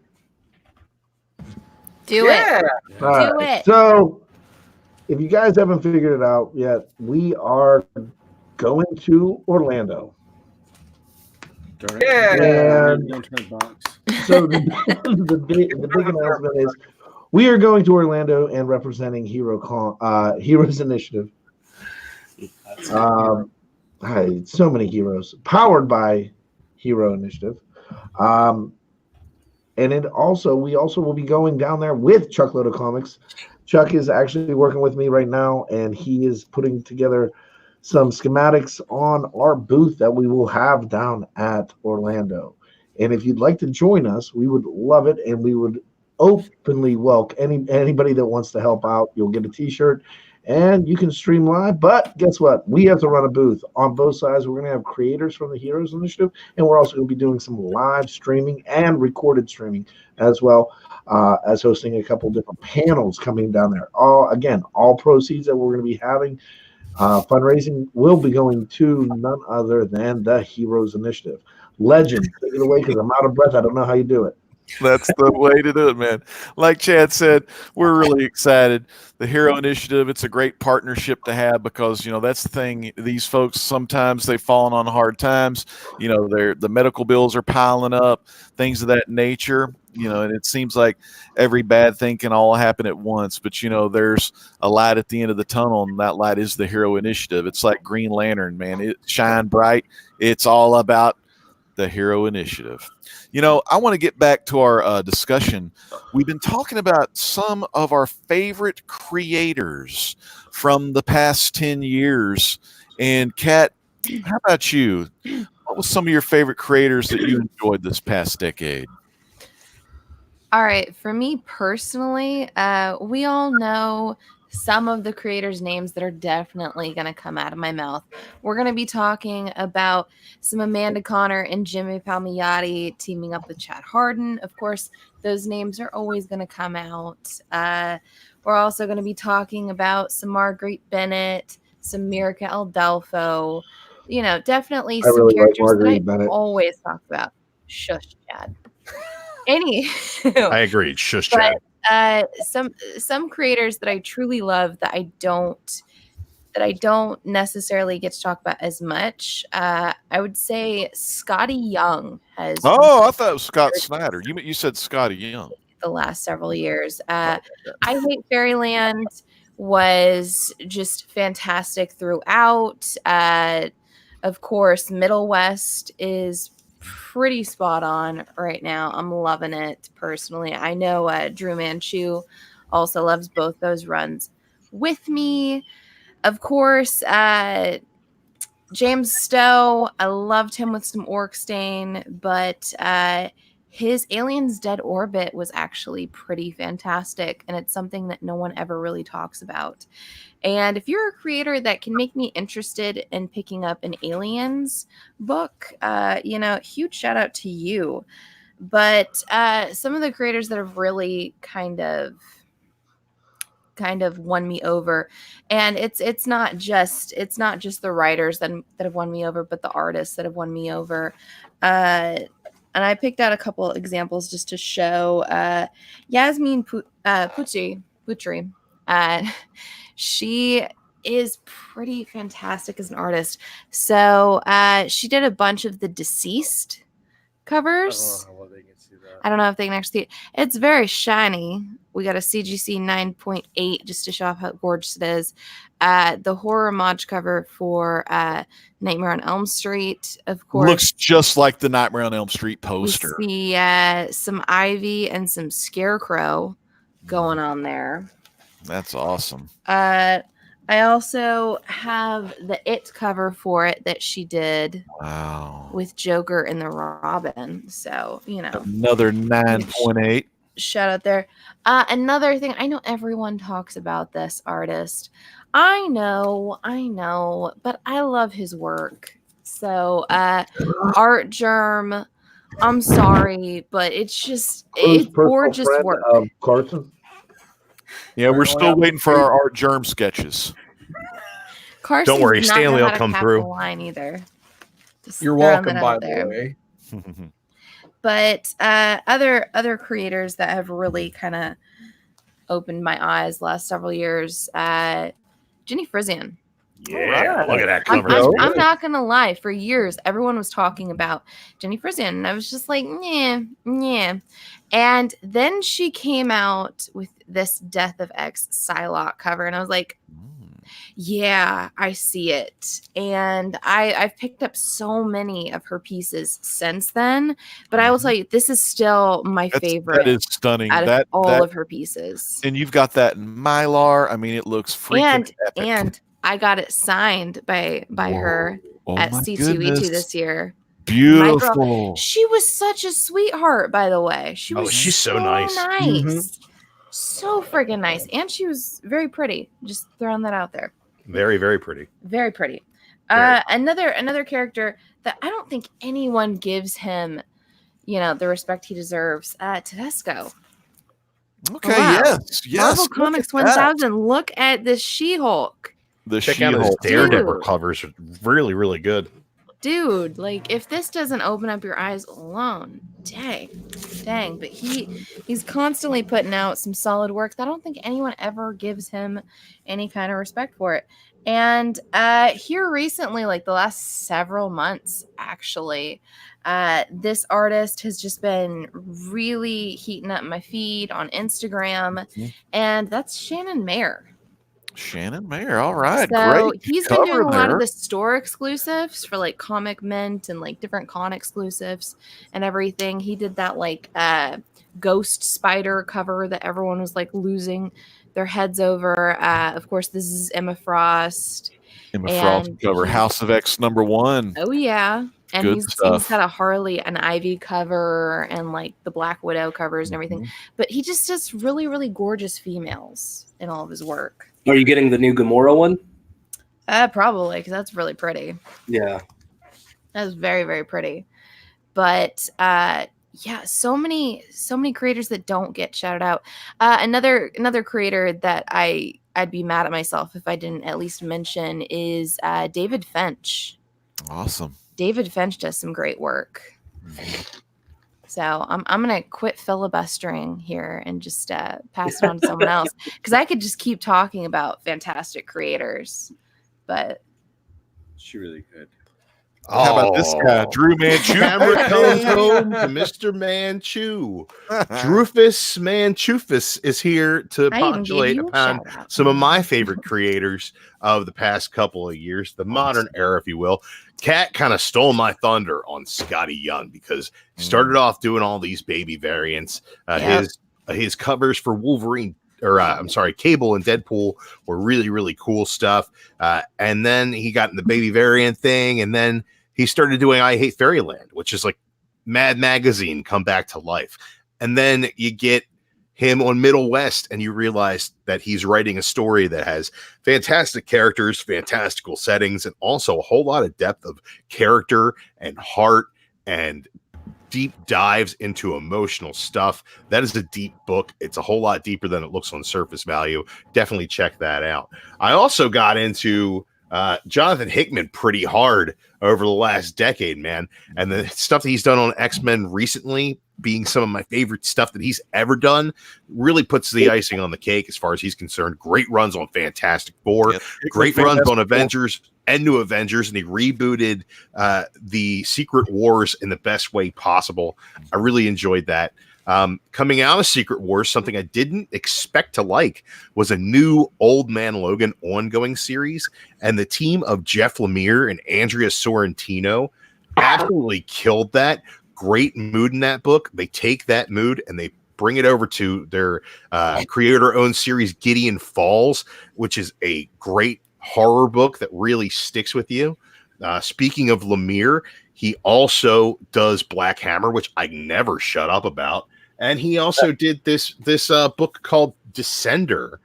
Do it. Do it. So, if you guys haven't figured it out yet, we are going to Orlando. Yeah. So the big announcement is we are going to Orlando and representing Heroes Initiative. So many heroes powered by Hero Initiative. And we also will be going down there with Chuck Loader Comics. Chuck is actually working with me right now, and he is putting together some schematics on our booth that we will have down at Orlando. And if you'd like to join us, we would love it, and we would openly welcome anybody that wants to help out. You'll get a t-shirt, and you can stream live. But guess what? We have to run a booth on both sides. We're going to have creators from the Heroes Initiative, and we're also going to be doing some live streaming and recorded streaming as well, as hosting a couple different panels coming down there. All proceeds that we're going to be having fundraising will be going to none other than the Heroes Initiative. Legend, take it away because I'm out of breath. I don't know how you do it. That's the way to do it, man. Like Chad said, we're really excited. The Hero Initiative, it's a great partnership to have because, that's the thing. These folks, sometimes they've fallen on hard times. The medical bills are piling up, things of that nature. And it seems like every bad thing can all happen at once. But, there's a light at the end of the tunnel, and that light is the Hero Initiative. It's like Green Lantern, man. It shine bright. It's all about the Hero Initiative. I want to get back to our discussion. We've been talking about some of our favorite creators from the past 10 years. And Kat, how about you? What was some of your favorite creators that you enjoyed this past decade? All right. For me personally, we all know some of the creators' names that are definitely going to come out of my mouth. We're going to be talking about some Amanda Connor and Jimmy Palmiotti teaming up with Chad Harden. Of course, those names are always going to come out. We're also going to be talking about some Marguerite Bennett, some Mirica Aldelfo. Definitely some really like characters that I Bennett. always talk about. Shush, Chad. I agreed. Shush, Chad. Some creators that I truly love that I don't necessarily get to talk about as much. I would say Scotty Young has. Oh, I thought it was Scott Snyder. You said Scotty Young. The last several years. I Hate Fairyland was just fantastic throughout. Of course, Middle West is pretty spot on right now. I'm loving it personally. I know Drew Manchu also loves both those runs with me. Of course, James Stowe, I loved him with some Orkstain, but his Aliens Dead Orbit was actually pretty fantastic, and it's something that no one ever really talks about. And if you're a creator that can make me interested in picking up an Aliens book, huge shout out to you. But some of the creators that have really kind of won me over, and it's not just the writers that have won me over, but the artists that have won me over. And I picked out a couple examples just to show. Yasmin Putri. She is pretty fantastic as an artist. So she did a bunch of the Deceased covers. I don't know if they can actually see it. It's very shiny. We got a CGC 9.8 just to show off how gorgeous it is. The horror mod cover for Nightmare on Elm Street, of course. Looks just like the Nightmare on Elm Street poster. We see some Ivy and some Scarecrow going on there. That's awesome. I also have the It cover for it that she did. Wow. With Joker and the Robin. So, Another 9.8. Shout out there. Another thing, I know everyone talks about this artist. I know, but I love his work. So, Art Germ, I'm sorry, but it's gorgeous work. Carson? Yeah, we're still waiting for our Art Germ sketches. Carson's Don't worry, not Stanley know will how to come cap through. the line either. Just You're throwing welcome, that by out the there. way. But other creators that have really kind of opened my eyes last several years, Ginny Frosene. Yeah, look at that cover. I'm not gonna lie. For years, everyone was talking about Ginny Frosene, and I was just like, yeah. And then she came out with this Death of X Psylocke cover, and I was like, Yeah, I see it. And I've picked up so many of her pieces since then. But I will tell you, this is still my favorite That is stunning. out of That all of her pieces. and you've got that in Mylar. I mean, it looks freaking epic. And I got it signed by her at my C2E2 goodness. this year. Beautiful. She was such a sweetheart, by the way. She's so nice. So friggin' nice. And she was very pretty. Just throwing that out there. Very, very pretty. Very pretty. Another character that I don't think anyone gives him, the respect he deserves. Tedesco. Okay, Wow. yes. Marvel Comics 1000. Look at this She-Hulk. Check out his Daredevil covers. Are really, really good. Dude, like if this doesn't open up your eyes alone, dang. But he's constantly putting out some solid work. I don't think anyone ever gives him any kind of respect for it. And here recently, like the last several months, actually, this artist has just been really heating up my feed on Instagram, and that's Shannon Mayer. Shannon Mayer, all right, so great. He's been doing a lot of the store exclusives for like Comic Mint and like different con exclusives and everything. He did that like Ghost Spider cover that everyone was like losing their heads over. Of course, this is Emma Frost. Frost cover, House of X #1. Oh yeah. And he's got a Harley and Ivy cover and like the Black Widow covers and everything. But he just does really, really gorgeous females in all of his work. Are you getting the new Gamora one? Probably, because that's really pretty. Yeah. That's very, very pretty. But yeah, so many creators that don't get shouted out. Another creator that I'd be mad at myself if I didn't at least mention is David Finch. Awesome. David Finch does some great work. So I'm gonna quit filibustering here and just pass it on to someone else, because I could just keep talking about fantastic creators. But she really could. How about this guy, Drew Manchu? Camera comes home to Mr. Manchu. Drufus Manchufus is here to postulate upon some of my favorite creators of the past couple of years, the modern era, if you will. Cat kind of stole my thunder on Scotty Young because he started off doing all these baby variants. His covers for Wolverine, Cable and Deadpool were really, really cool stuff. And then he got in the baby variant thing, and then he started doing I Hate Fairyland, which is like Mad Magazine come back to life. And then you get him on Middle West, and you realize that he's writing a story that has fantastic characters, fantastical settings, and also a whole lot of depth of character and heart and deep dives into emotional stuff. That is a deep book. It's a whole lot deeper than it looks on surface value. Definitely check that out. I also got into Jonathan Hickman pretty hard over the last decade, man. And the stuff that he's done on X-Men recently, being some of my favorite stuff that he's ever done, really puts the icing on the cake as far as he's concerned. Great runs on Fantastic Four, great runs on Avengers and New Avengers, and he rebooted the Secret Wars in the best way possible. I really enjoyed that. Coming out of Secret Wars, something I didn't expect to like was a new Old Man Logan ongoing series, and the team of Jeff Lemire and Andrea Sorrentino absolutely killed that. Great mood in that book. They take that mood and they bring it over to their creator-owned series, Gideon Falls, which is a great horror book that really sticks with you. Speaking of Lemire, he also does Black Hammer, which I never shut up about. And he also did this book called Descender,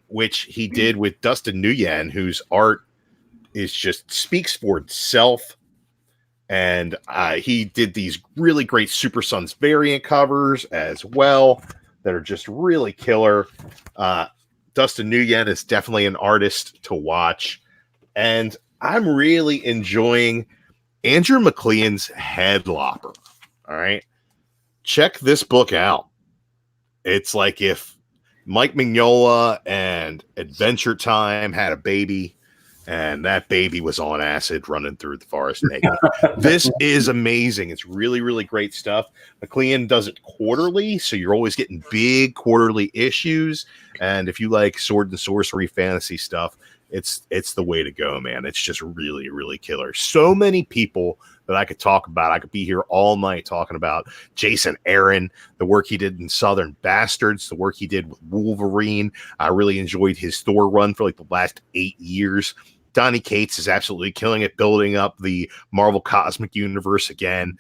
which he did with Dustin Nguyen, whose art is just speaks for itself. And he did these really great Super Sons variant covers as well that are just really killer. Dustin Nguyen is definitely an artist to watch. And I'm really enjoying Andrew McLean's Headlopper. All right. Check this book out. It's like if Mike Mignola and Adventure Time had a baby, and that baby was on acid running through the forest naked. This is amazing. It's really, really great stuff. McLean does it quarterly, so you're always getting big quarterly issues. And if you like sword and sorcery fantasy stuff, it's the way to go, man. It's just really, really killer. So many people that I could talk about. I could be here all night talking about Jason Aaron, the work he did in Southern Bastards, the work he did with Wolverine. I really enjoyed his Thor run for like the last 8 years. Donny Cates is absolutely killing it, building up the Marvel Cosmic Universe again.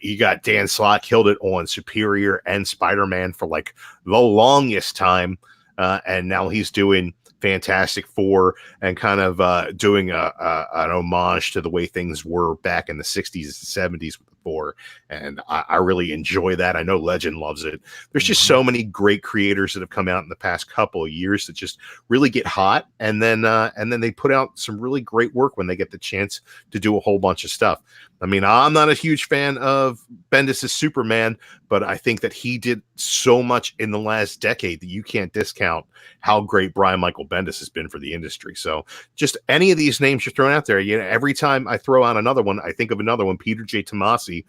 You got Dan Slott, killed it on Superior and Spider-Man for like the longest time. And now he's doing Fantastic Four and kind of doing an homage to the way things were back in the 60s and 70s with Thor. And I really enjoy that. I know Legend loves it. There's just so many great creators that have come out in the past couple of years that just really get hot, and then they put out some really great work when they get the chance to do a whole bunch of stuff. I mean, I'm not a huge fan of Bendis' Superman, but I think that he did so much in the last decade that you can't discount how great Brian Michael Bendis has been for the industry. So just any of these names you're throwing out there, every time I throw out another one, I think of another one. Peter J. Tomasi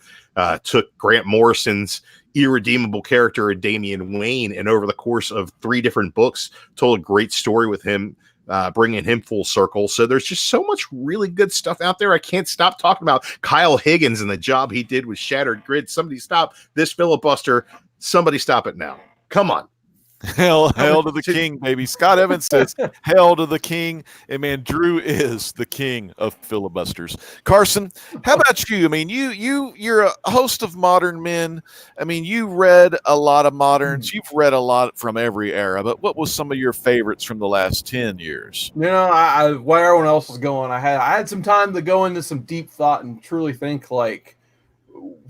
took Grant Morrison's irredeemable character Damian Wayne, and over the course of 3 different books, told a great story with him, bringing him full circle. So there's just so much really good stuff out there. I can't stop talking about Kyle Higgins and the job he did with Shattered Grid. Somebody stop this filibuster. Somebody stop it now. Come on. Hell to the king, baby. Scott Evans says, hell to the king. And man, Drew is the king of filibusters. Carson, how about you? I mean, you're a host of Modern Men. I mean, you read a lot of moderns. You've read a lot from every era, but what was some of your favorites from the last 10 years? Where everyone else was going, I had some time to go into some deep thought and truly think, like,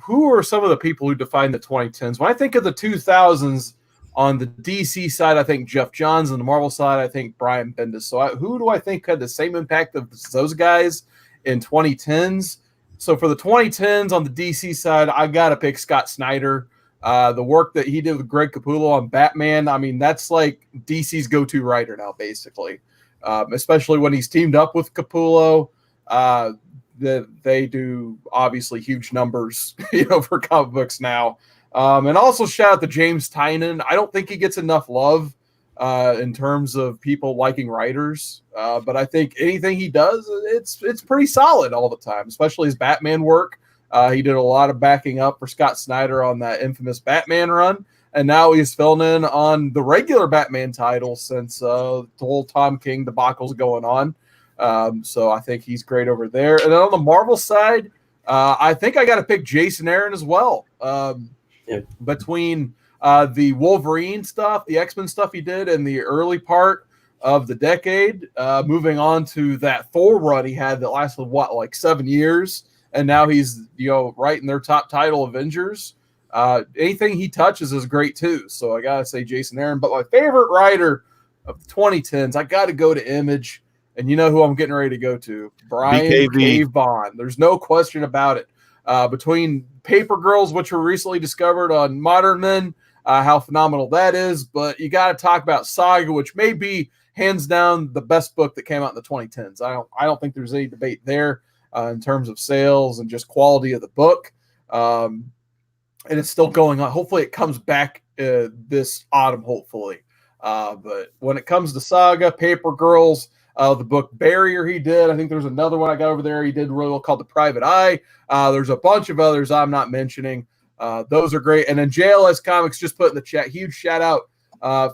who are some of the people who defined the 2010s? When I think of the 2000s, on the DC side, I think Jeff Johns. On the Marvel side, I think Brian Bendis. So who do I think had the same impact of those guys in 2010s? So for the 2010s on the DC side, I got to pick Scott Snyder. The work that he did with Greg Capullo on Batman, I mean, that's like DC's go-to writer now, basically. Especially when he's teamed up with Capullo. They do obviously huge numbers, for comic books now. And also shout out to James Tynion. I don't think he gets enough love in terms of people liking writers, but I think anything he does, it's pretty solid all the time, especially his Batman work. He did a lot of backing up for Scott Snyder on that infamous Batman run, and now he's filling in on the regular Batman title since the whole Tom King debacle's going on. So I think he's great over there. And then on the Marvel side, I think I got to pick Jason Aaron as well. Between the Wolverine stuff, the X-Men stuff he did in the early part of the decade, moving on to that Thor run he had that lasted, like 7 years, and now he's, right in their top title, Avengers. Anything he touches is great too, so I gotta say Jason Aaron. But my favorite writer of the 2010s, I gotta go to Image, and you know who I'm getting ready to go to? Brian K. Vaughan. There's no question about it. Between Paper Girls, which were recently discovered on Modern Men, how phenomenal that is. But you got to talk about Saga, which may be hands down the best book that came out in the 2010s. I don't think there's any debate there in terms of sales and just quality of the book. And it's still going on. Hopefully it comes back this autumn, hopefully. But when it comes to Saga, Paper Girls, the book Barrier he did. I think there's another one I got over there he did really well called The Private Eye. There's a bunch of others I'm not mentioning. Those are great. And then JLS Comics just put in the chat, huge shout out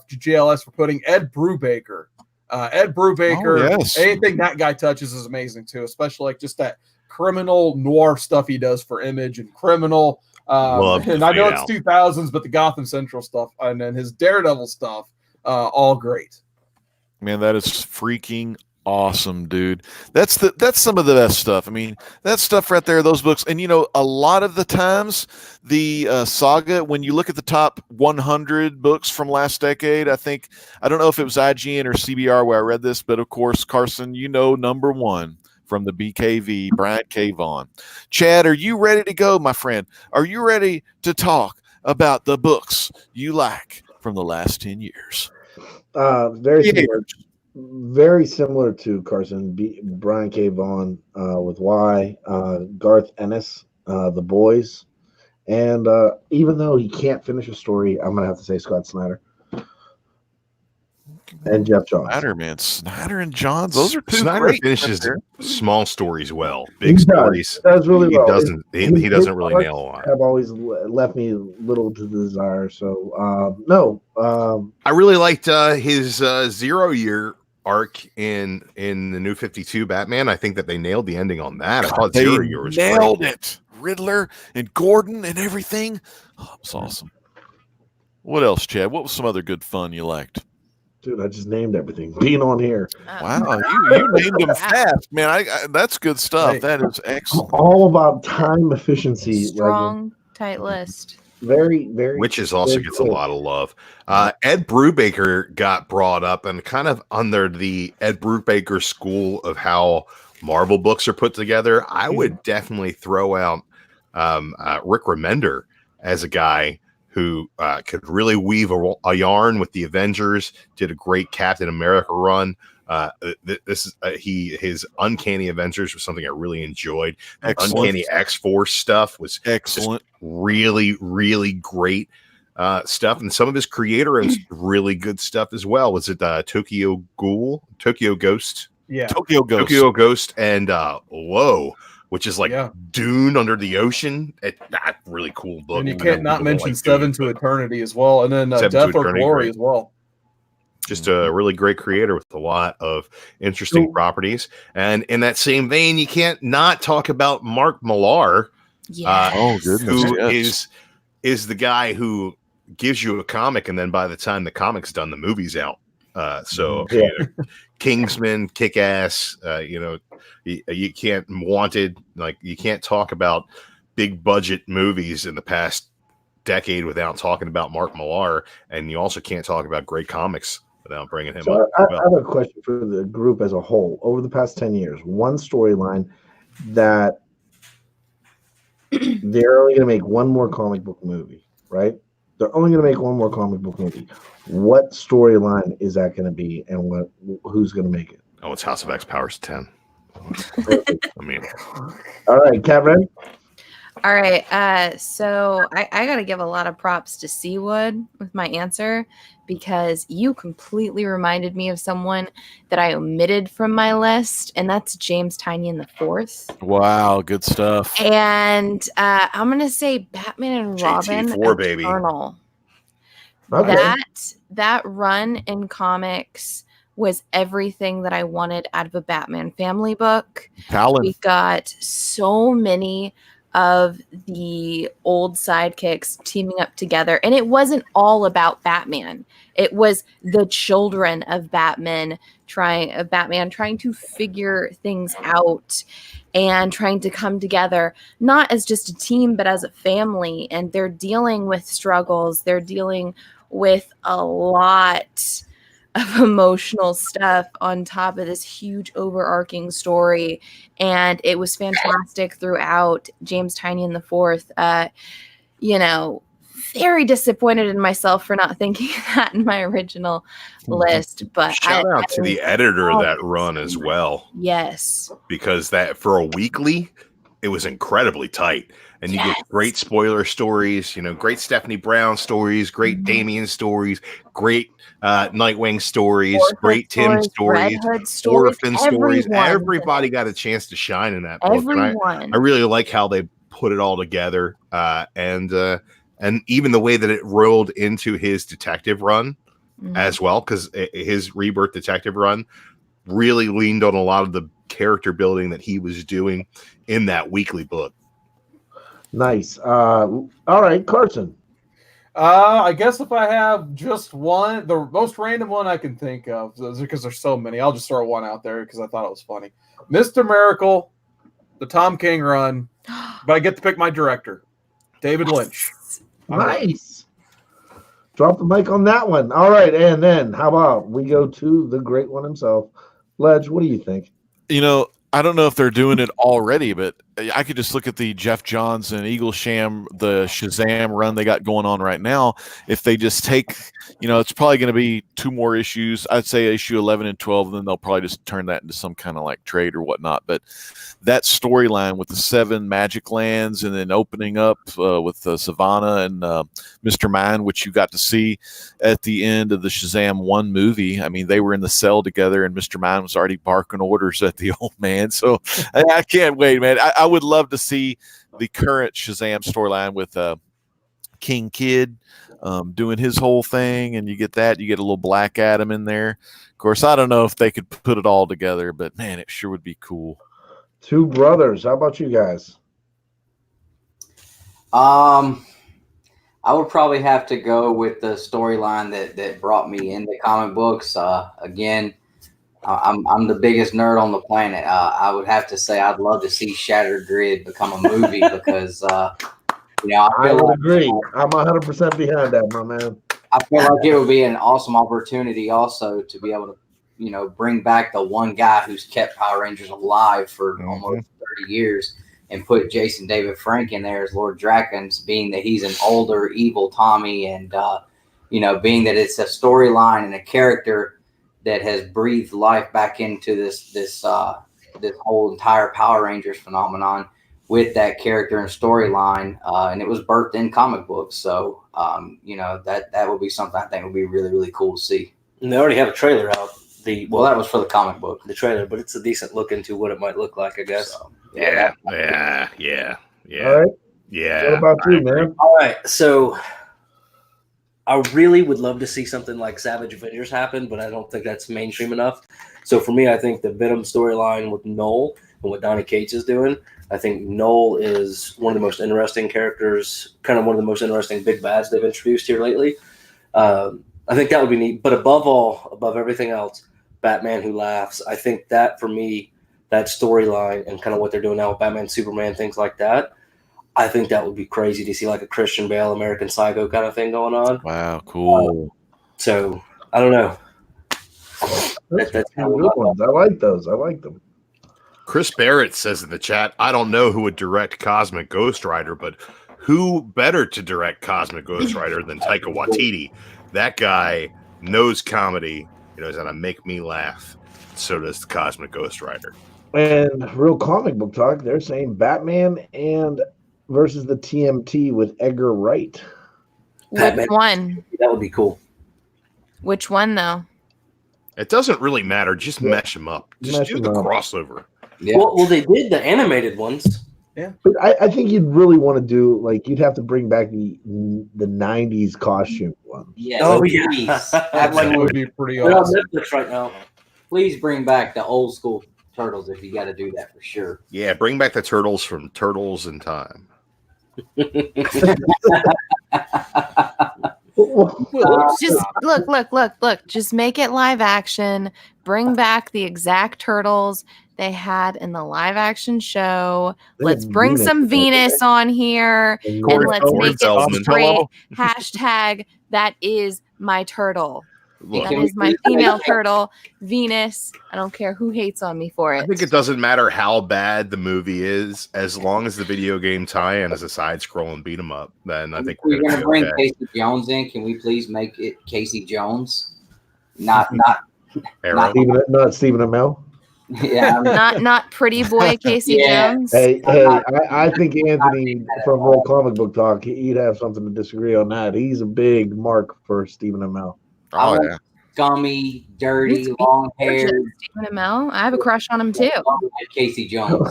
to JLS for putting Ed Brubaker. Ed Brubaker, anything that guy touches is amazing too, especially like just that criminal noir stuff he does for Image and Criminal. And I know it's 2000s, but the Gotham Central stuff and then his Daredevil stuff, all great. Man, that is freaking awesome, dude. That's some of the best stuff. I mean, that stuff right there, those books. And, a lot of the times the Saga, when you look at the top 100 books from last decade, I don't know if it was IGN or CBR where I read this, but of course, Carson, number one from the BKV, Brian K. Vaughan. Chad, are you ready to go, my friend? Are you ready to talk about the books you like from the last 10 years? Very similar to Carson, Brian K. Vaughan with Y, Garth Ennis, The Boys, and even though he can't finish a story, I'm gonna have to say Scott Snyder. And Jeff Johns. Snyder, man. Snyder and Johns. Those are two Snyder great finishes there. small stories well. He Big stories. does really well. He doesn't really nail a lot. Have always left me little to desire. So no. I really liked his 0 year arc in the New 52 Batman. I think that they nailed the ending on that. I thought They 0 year was nailed great. it. Riddler and Gordon and everything. Oh, it's awesome. What else, Chad? What was some other good fun you liked? Dude, I just named everything. Being on here. Wow, you named them fast, man. I that's good stuff. Hey. That is excellent. All about time efficiency. Strong, tight list. Very, very. Witches also very gets cool. a lot of love. Ed Brubaker got brought up, and kind of under the Ed Brubaker school of how Marvel books are put together, I would definitely throw out Rick Remender as a guy who could really weave a yarn with the Avengers. Did a great Captain America run. His Uncanny Avengers was something I really enjoyed. Excellent. Uncanny X-Force stuff was Excellent. really, really great stuff. And some of his creator owns really good stuff as well. Was it Tokyo Ghost? Yeah. Tokyo Ghost. Tokyo Ghost and Low, which is like Yeah. Dune under the ocean. That really cool book. And you can't not mention like Seven Dune, to but Eternity as well. And then Seven to Death or Eternity, Glory great. as well. Just a really great creator with a lot of interesting properties. And in that same vein, you can't not talk about Mark Millar, Yeah. Oh, goodness. who Yes. is the guy who gives you a comic, and then by the time the comic's done, the movie's out. So Yeah. Kingsman, Kick-Ass, you can't Wanted, like you can't talk about big budget movies in the past decade without talking about Mark Millar, and you also can't talk about great comics without bringing him So up. I have a question for the group as a whole. Over the past 10 years, one storyline that they're only going to make one more comic book movie, right? They're only going to make one more comic book movie. What storyline is that going to be, and who's going to make it? Oh, it's House of X Powers 10. I mean, All right, Kevin. All right. So I got to give a lot of props to Seawood with my answer, because you completely reminded me of someone that I omitted from my list, and that's James Tynion IV. Wow, good stuff. And I'm going to say Batman and Robin JT4, baby. Eternal. Okay. That run in comics was everything that I wanted out of a Batman family book. Talon. We got so many of the old sidekicks teaming up together, and it wasn't all about Batman. It was the children of Batman trying to figure things out and trying to come together, not as just a team, but as a family. And they're dealing with struggles. They're dealing with a lot of emotional stuff on top of this huge overarching story, and it was fantastic throughout. James Tynion IV, very disappointed in myself for not thinking of that in my original list, but shout out to the editor of that run as well. Yes, because that for a weekly, it was incredibly tight. And you get great spoiler stories, great Stephanie Brown stories, great Damian stories, great Nightwing stories, great Tim stories, Orphan stories. Everybody got a chance to shine in that book. And I really like how they put it all together. And even the way that it rolled into his detective run as well, because his Rebirth detective run really leaned on a lot of the character building that he was doing in that weekly book. Nice. All right, Carson. I guess if I have just one, the most random one I can think of, because there's so many, I'll just throw one out there because I thought it was funny. Mr. Miracle, the Tom King run, but I get to pick my director, David Lynch. Nice. Drop the mic on that one. All right, and then how about we go to the great one himself, Ledge? What do you think? I don't know if they're doing it already, but I could just look at the Jeff Johns and Eaglesham, the Shazam run they got going on right now. If they just take, it's probably going to be 2 more issues. I'd say issue 11 and 12, and then they'll probably just turn that into some kind of like trade or whatnot. But that storyline with the 7 magic lands and then opening up with Savannah and Mr. Mind, which you got to see at the end of the Shazam 1 movie. I mean, they were in the cell together, and Mr. Mind was already barking orders at the old man. So I can't wait, man. I would love to see the current Shazam storyline with King Kid doing his whole thing, and you get a little Black Adam in there. Of course, I don't know if they could put it all together, but man, it sure would be cool. 2 brothers. How about you guys? I would probably have to go with the storyline that brought me into comic books. Again, I'm the biggest nerd on the planet. I would have to say I'd love to see Shattered Grid become a movie because I would agree. I'm 100% behind that, my man. I feel like it would be an awesome opportunity also to be able to, bring back the one guy who's kept Power Rangers alive for almost 30 years and put Jason David Frank in there as Lord Drakens, being that he's an older evil Tommy and, being that it's a storyline and a character that has breathed life back into this whole entire Power Rangers phenomenon with that character and storyline. And it was birthed in comic books. So, that would be something I think would be really, really cool to see. And they already have a trailer out. That was for the comic book, the trailer, but it's a decent look into what it might look like, I guess. So, Yeah. All right. Yeah. What about you, man? All right. So I really would love to see something like Savage Avengers happen, but I don't think that's mainstream enough. So for me, I think the Venom storyline with Noel and what Donny Cates is doing, I think Noel is one of the most interesting characters, kind of one of the most interesting big bads they've introduced here lately. I think that would be neat. But above everything else, Batman Who Laughs. I think that for me, that storyline and kind of what they're doing now with Batman, Superman, things like that. I think that would be crazy to see like a Christian Bale, American Psycho kind of thing going on. Wow, cool. So I don't know. That's kind of good ones. I like those. I like them. Chris Barrett says in the chat, I don't know who would direct Cosmic Ghost Rider, but who better to direct Cosmic Ghost Rider than Taika Waititi? That guy knows comedy. He knows how to make me laugh. So does the Cosmic Ghost Rider. And real comic book talk, they're saying Batman and versus the TMT with Edgar Wright. Which one? That would be cool. Which one, though? It doesn't really matter. Just mesh them up. Just do the crossover. Yeah. Well, they did the animated ones. Yeah. But I think you'd really want to do, like, you'd have to bring back the 90s costume ones. Yeah. Oh, please. That would be pretty They're on awesome. Netflix right now. Please bring back the old school Turtles if you got to do that for sure. Yeah, bring back the Turtles from Turtles in Time. Just look. Just make it live action. Bring back the exact turtles they had in the live action show. Let's bring some Venus on here and let's make it great. Hashtag that is my turtle. Look, That is my female turtle, Venus. I don't care who hates on me for I it. think it doesn't matter how bad the movie is, as long as the video game tie-in is a side-scrolling beat 'em up. Then I think We're we're going to bring Casey Jones in. Can we please make it Casey Jones? Not Arrow. Not Stephen Amell. yeah. Not pretty boy Casey Yeah. Jones. Hey, I think Anthony from World Comic Book Talk, he'd have something to disagree on that. He's a big mark for Stephen Amell. Oh yeah. Scummy, dirty, long hair. Stephen Amell. I have a crush on him too. Casey Jones.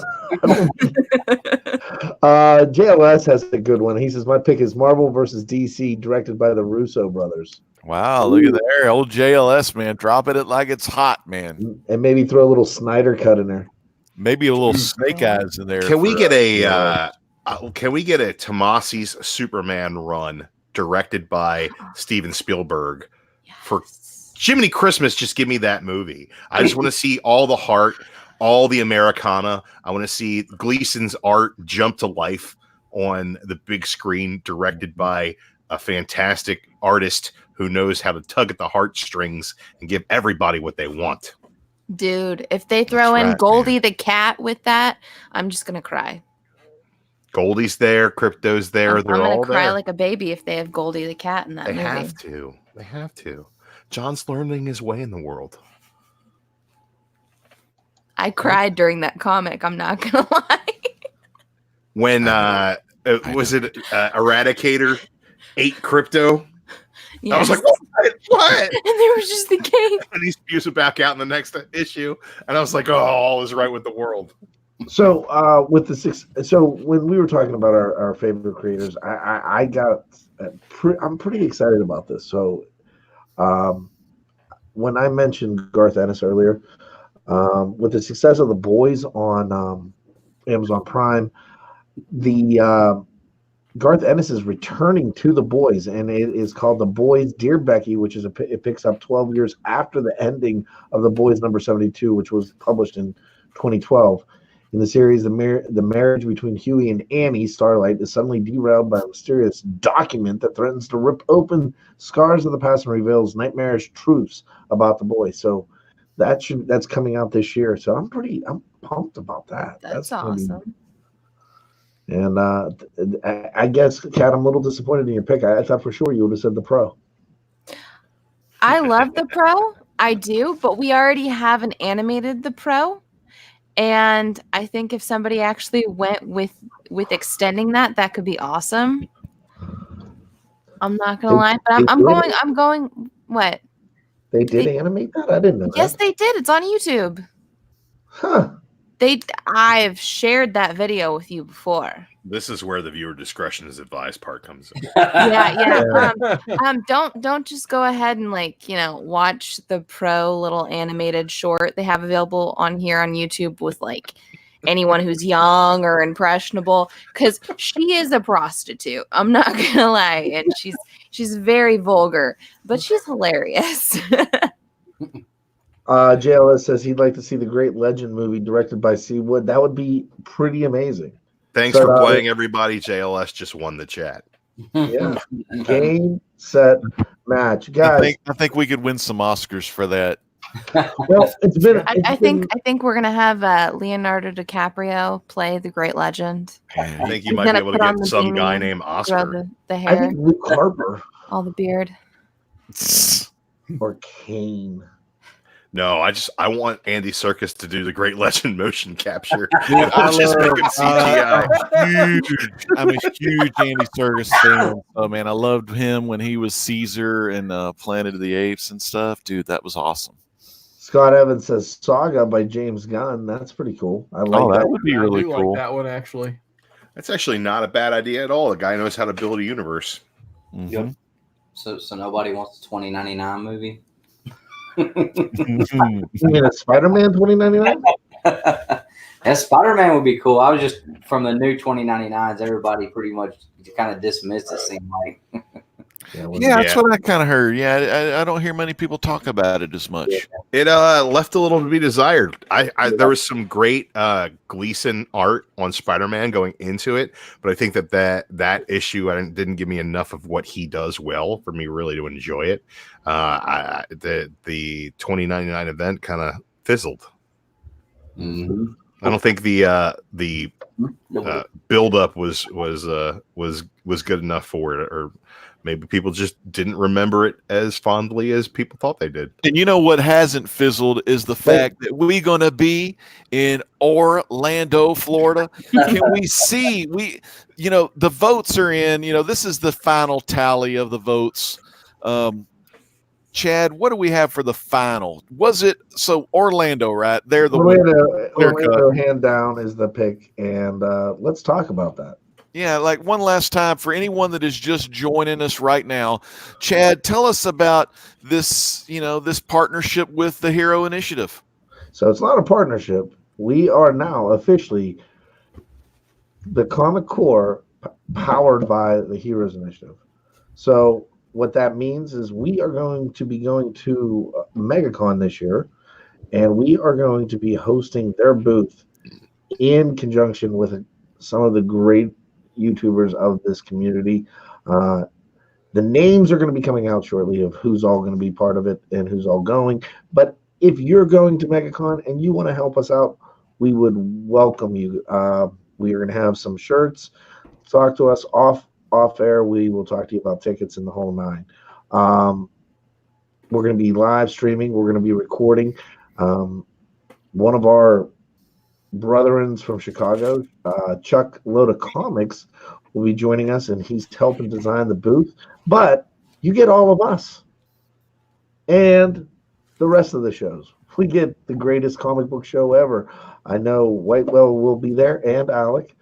JLS has a good one. He says, my pick is Marvel versus DC, directed by the Russo brothers. Wow, look at there. Old JLS, man. Dropping it like it's hot, man. And maybe throw a little Snyder cut in there. Maybe a little Snake Eyes in there. Can we get a Tomasi's Superman run directed by Steven Spielberg for Jiminy Christmas? Just give me that movie. I just want to see all the heart, all the Americana. I want to see Gleason's art jump to life on the big screen, directed by a fantastic artist who knows how to tug at the heartstrings and give everybody what they want. Dude, if they throw That's in right, Goldie man. the cat with that, I'm just gonna cry. Goldie's there, Crypto's there. I'm They're gonna all cry there. like a baby if they have Goldie the cat in that They movie. have to. They have to. John's learning his way in the world. I cried during that comic. I'm not gonna lie. When was it Eradicator ate Crypto? Yes. I was like, what? And there was just the cake. And he spews it back out in the next issue, and I was like, oh, all is right with the world. So when we were talking about our favorite creators, I'm pretty excited about this. So when I mentioned Garth Ennis earlier, with the success of The Boys on Amazon Prime, the Garth Ennis is returning to The Boys, and it is called The Boys Dear Becky, which is it picks up 12 years after the ending of The Boys number 72, which was published in 2012. In the series, the marriage between Huey and Annie Starlight is suddenly derailed by a mysterious document that threatens to rip open scars of the past and reveals nightmarish truths about the boys. So that's coming out this year. So I'm pumped about that. That's awesome. And I guess, Kat, I'm a little disappointed in your pick. I thought for sure you would have said The Pro. I love The Pro. I do, but we already have an animated The Pro. And I think if somebody actually went with extending that could be awesome. I'm not gonna lie, but I'm going. What? They did animate that? I didn't know. Yes, they did. It's on YouTube. Huh. I've shared that video with you before. This is where the viewer discretion is advised part comes in. Yeah. Don't just go ahead and watch the Pro little animated short they have available on here on YouTube with anyone who's young or impressionable, because she is a prostitute. I'm not gonna lie, and she's very vulgar, but she's hilarious. JLS says he'd like to see the Great Legend movie directed by C. Wood. That would be pretty amazing. Thanks for playing, everybody. JLS just won the chat. Yeah. Game, set, match. Guys, I think we could win some Oscars for that. Well, I think we're gonna have Leonardo DiCaprio play the Great Legend. I think you might be able to get some guy named Oscar. The hair. I think Luke Harper. All the beard. Or Kane. No, I want Andy Serkis to do the Great Legend motion capture. Dude, Just make him CGI. I'm a huge Andy Serkis fan. Oh man, I loved him when he was Caesar in Planet of the Apes and stuff. Dude, that was awesome. Scott Evans says Saga by James Gunn. That's pretty cool. I like that. That would be really cool. Like that one actually. That's actually not a bad idea at all. The guy knows how to build a universe. Mm-hmm. Yep. So nobody wants the 2099 movie. You mean a Spider-Man 2099? Yeah, Spider-Man would be cool. I was just from the new 2099s. Everybody pretty much kind of dismissed it. Seemed like. Yeah, that's what I kind of heard. Yeah, I don't hear many people talk about it as much. It left a little to be desired. There was some great Gleason art on Spider-Man going into it, but I think that issue didn't give me enough of what he does well for me really to enjoy it. The 2099 event kind of fizzled. Mm-hmm. I don't think the build up was good enough for it, or maybe people just didn't remember it as fondly as people thought they did. And you know what hasn't fizzled is the fact that we're going to be in Orlando, Florida. Can we see? The votes are in. This is the final tally of the votes. Chad, what do we have for the final? Was it Orlando, right? They're the Orlando hand down is the pick, and let's talk about that. Yeah, one last time for anyone that is just joining us right now, Chad, tell us about this, this partnership with the Hero Initiative. So it's not a partnership. We are now officially the Comic Core powered by the Heroes Initiative. So what that means is we are going to be going to MegaCon this year, and we are going to be hosting their booth in conjunction with some of the great YouTubers of this community. The names are going to be coming out shortly of who's all going to be part of it and who's all going. But if you're going to MegaCon and you want to help us out, we would welcome you. We are going to have some shirts. Talk to us off air. We will talk to you about tickets and the whole nine. We're going to be live streaming. We're going to be recording. One of our brethrens from Chicago, Chuck Loda Comics, will be joining us, and he's helping design the booth. But you get all of us and the rest of the shows. We get the greatest comic book show ever. I know Whitewell will be there, and Alec.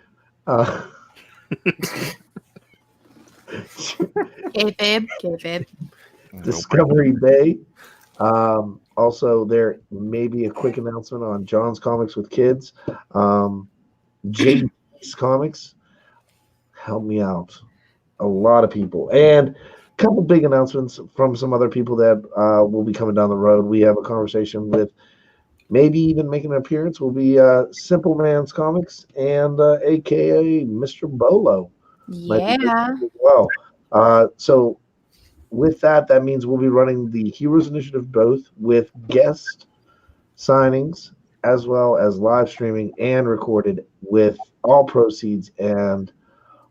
Kayfabe. Discovery Bay. Also, there may be a quick announcement on John's Comics with Kids. JD's Comics. Help me out. A lot of people. And a couple big announcements from some other people that will be coming down the road. We have a conversation with, maybe even making an appearance, will be Simple Man's Comics and a.k.a. Mr. Bolo. Yeah. As well. So with that means we'll be running the Heroes Initiative booth with guest signings as well as live streaming and recorded, with all proceeds and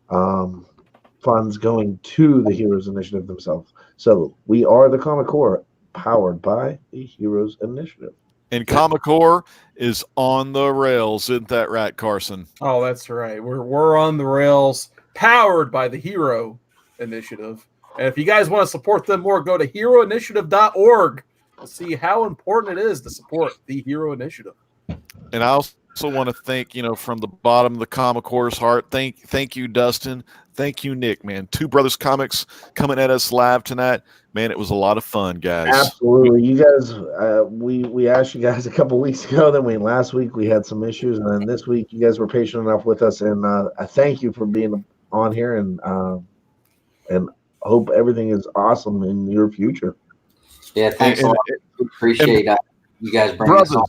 funds going to the Heroes Initiative themselves. So we are the Comic Corps, powered by the Heroes Initiative. And Comic Corps is on the rails, isn't that right, Carson? Oh, that's right. We're on the rails, powered by the Hero Initiative. And if you guys want to support them more, go to heroinitiative.org to see how important it is to support the Hero Initiative. And I also want to thank, from the bottom of the Comic Corps' heart, thank you, Dustin. Thank you, Nick, man. Two Brothers Comics coming at us live tonight. Man, it was a lot of fun, guys. Absolutely. You guys, we asked you guys a couple weeks ago. Then last week we had some issues. And then this week you guys were patient enough with us. And I thank you for being on here, and hope everything is awesome in your future. Yeah, thanks a lot. Appreciate you guys bringing us on.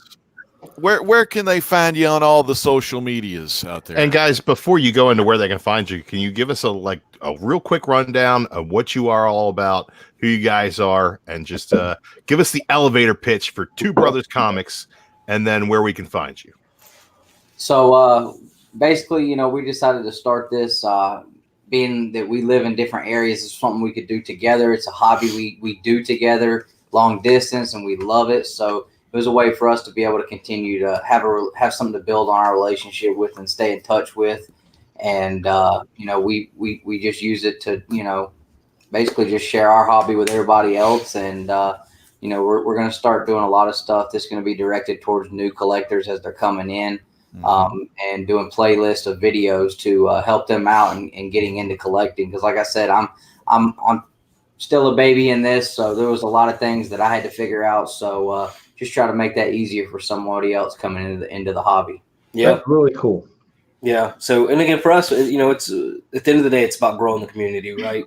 Where can they find you on all the social medias out there? And guys, before you go into where they can find you, can you give us a real quick rundown of what you are all about, who you guys are, and just give us the elevator pitch for Two Brothers Comics, and then where we can find you. So basically, we decided to start this, being that we live in different areas. It's something we could do together. It's a hobby we do together, long distance, and we love it. So it was a way for us to be able to continue to have something to build on our relationship with and stay in touch with. And, we just use it to, basically just share our hobby with everybody else. And, we're going to start doing a lot of stuff that's going to be directed towards new collectors as they're coming in, and doing playlists of videos to help them out and getting into collecting. Because like I said, I'm still a baby in this. So there was a lot of things that I had to figure out. So, just try to make that easier for somebody else coming into the hobby. Yeah, that's really cool. Yeah. So, and again, for us, it's at the end of the day, it's about growing the community, right?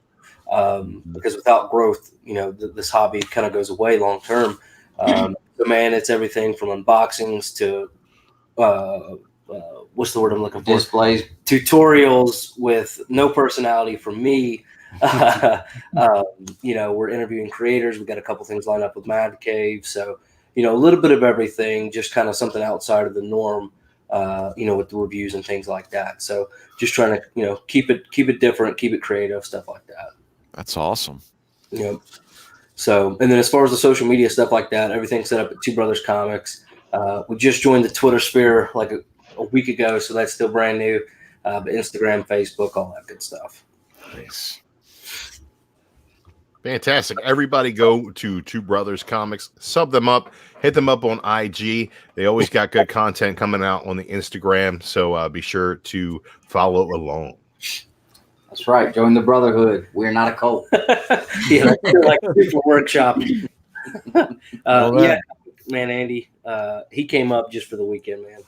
Because without growth, this hobby kind of goes away long term. So, man, it's everything from unboxings to what's the word I'm looking for? Displays, tutorials with no personality from me. We're interviewing creators. We got a couple things lined up with Mad Cave. So, a little bit of everything, just kind of something outside of the norm, with the reviews and things like that. So just trying to, keep it different, keep it creative, stuff like that. That's awesome. So, and then as far as the social media stuff like that, everything's set up at Two Brothers Comics. We just joined the Twitter sphere like a week ago. So that's still brand new, but Instagram, Facebook, all that good stuff. Nice. Fantastic. Everybody go to Two Brothers Comics, sub them up, hit them up on IG. They always got good content coming out on the Instagram. So be sure to follow along. That's right. Join the brotherhood. We're not a cult. Yeah, like a workshop. Yeah, man, Andy, he came up just for the weekend, man.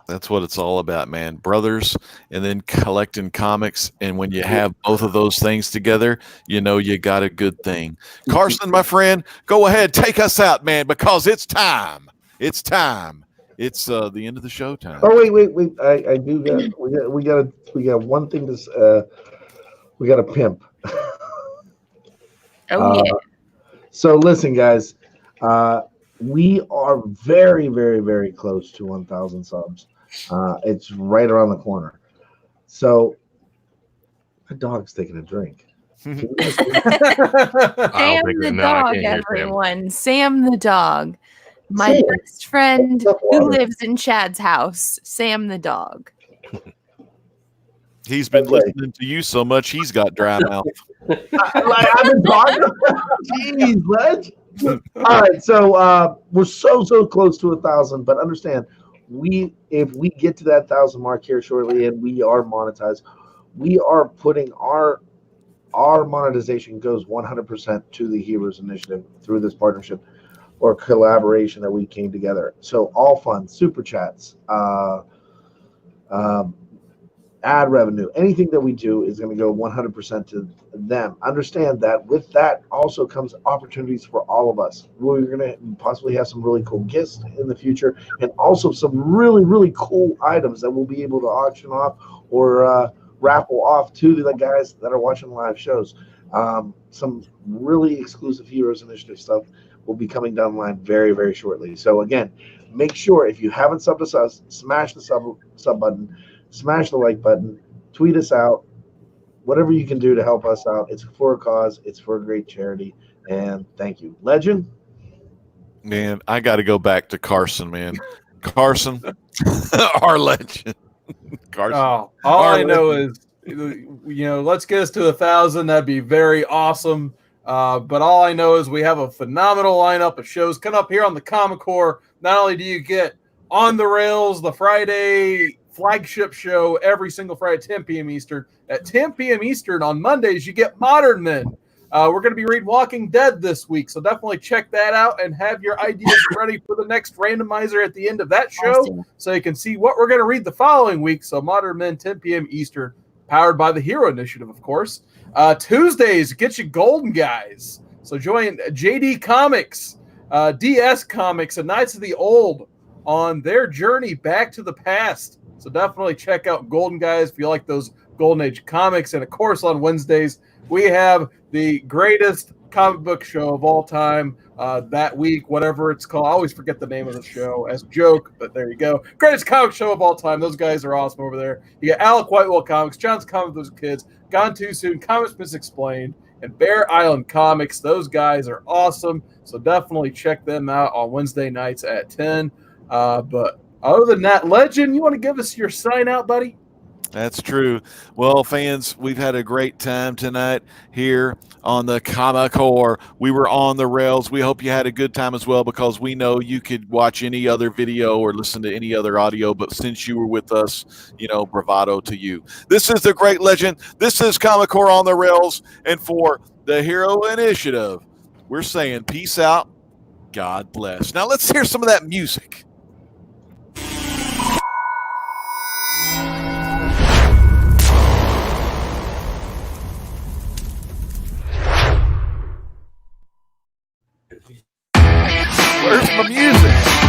That's what it's all about, man. Brothers, and then collecting comics. And when you have both of those things together, you got a good thing. Carson, my friend, go ahead, take us out, man, because it's time. It's time. It's the end of the show time. Oh wait! I do got we got one thing to we got a pimp. Oh yeah. So listen, guys. We are very, very, very close to 1,000 subs. It's right around the corner. So, the dog's taking a drink. I Sam don't think the no, I dog, can't hear Sam. everyone. Sam the dog. My Sam, best friend What's up, who water? lives in Chad's house. Sam the dog. He's been Okay. listening to you so much, he's got dry mouth. I've been talking. Jeez, Ledge. All right, so we're so close to 1,000, but understand, if we get to that 1,000 mark here shortly, and we are monetized, we are putting our monetization goes 100% to the Heroes Initiative through this partnership or collaboration that we came together. So all funds, super chats, ad revenue, anything that we do is going to go 100% to them. Understand that with that also comes opportunities for all of us. We're going to possibly have some really cool gifts in the future, and also some really cool items that we'll be able to auction off or raffle off to the guys that are watching live shows. Some really exclusive Heroes Initiative stuff will be coming down the line very shortly. So again, make sure if you haven't subbed to us, smash the sub button, smash the like button, tweet us out, whatever you can do to help us out. It's for a cause, it's for a great charity, and thank you. Legend? Man, I got to go back to Carson, man. Carson, our legend. Carson. Oh, all I know is, let's get us to 1,000. That'd be very awesome. But all I know is we have a phenomenal lineup of shows coming up here on the Comic Core. Not only do you get On the Rails, the Friday flagship show every single Friday at 10 p.m. Eastern. At 10 p.m. Eastern on Mondays, you get Modern Men. We're going to be reading Walking Dead this week, so definitely check that out and have your ideas ready for the next randomizer at the end of that show, Awesome. so you can see what we're going to read the following week. So Modern Men, 10 p.m. Eastern, powered by the Hero Initiative, of course. Tuesdays, get you Golden Guys. So join JD Comics, DS Comics, and Knights of the Old on their journey back to the past. So definitely check out Golden Guys if you like those Golden Age comics. And of course, on Wednesdays, we have the greatest comic book show of all time that week, whatever it's called. I always forget the name of the show as a joke, but there you go. Greatest comic show of all time. Those guys are awesome over there. You got Alec Whitewell Comics, John's Comic Those Kids, Gone Too Soon, Comics Misexplained, and Bear Island Comics. Those guys are awesome. So definitely check them out on Wednesday nights at 10. But other than that, Legend, you want to give us your sign out, buddy? That's true. Well, fans, we've had a great time tonight here on the Comic Core. We were on the rails. We hope you had a good time as well, because we know you could watch any other video or listen to any other audio, but since you were with us, bravado to you. This is the Great Legend. This is Comic Core on the rails. And for the Hero Initiative, we're saying peace out. God bless. Now let's hear some of that music. Where's my music?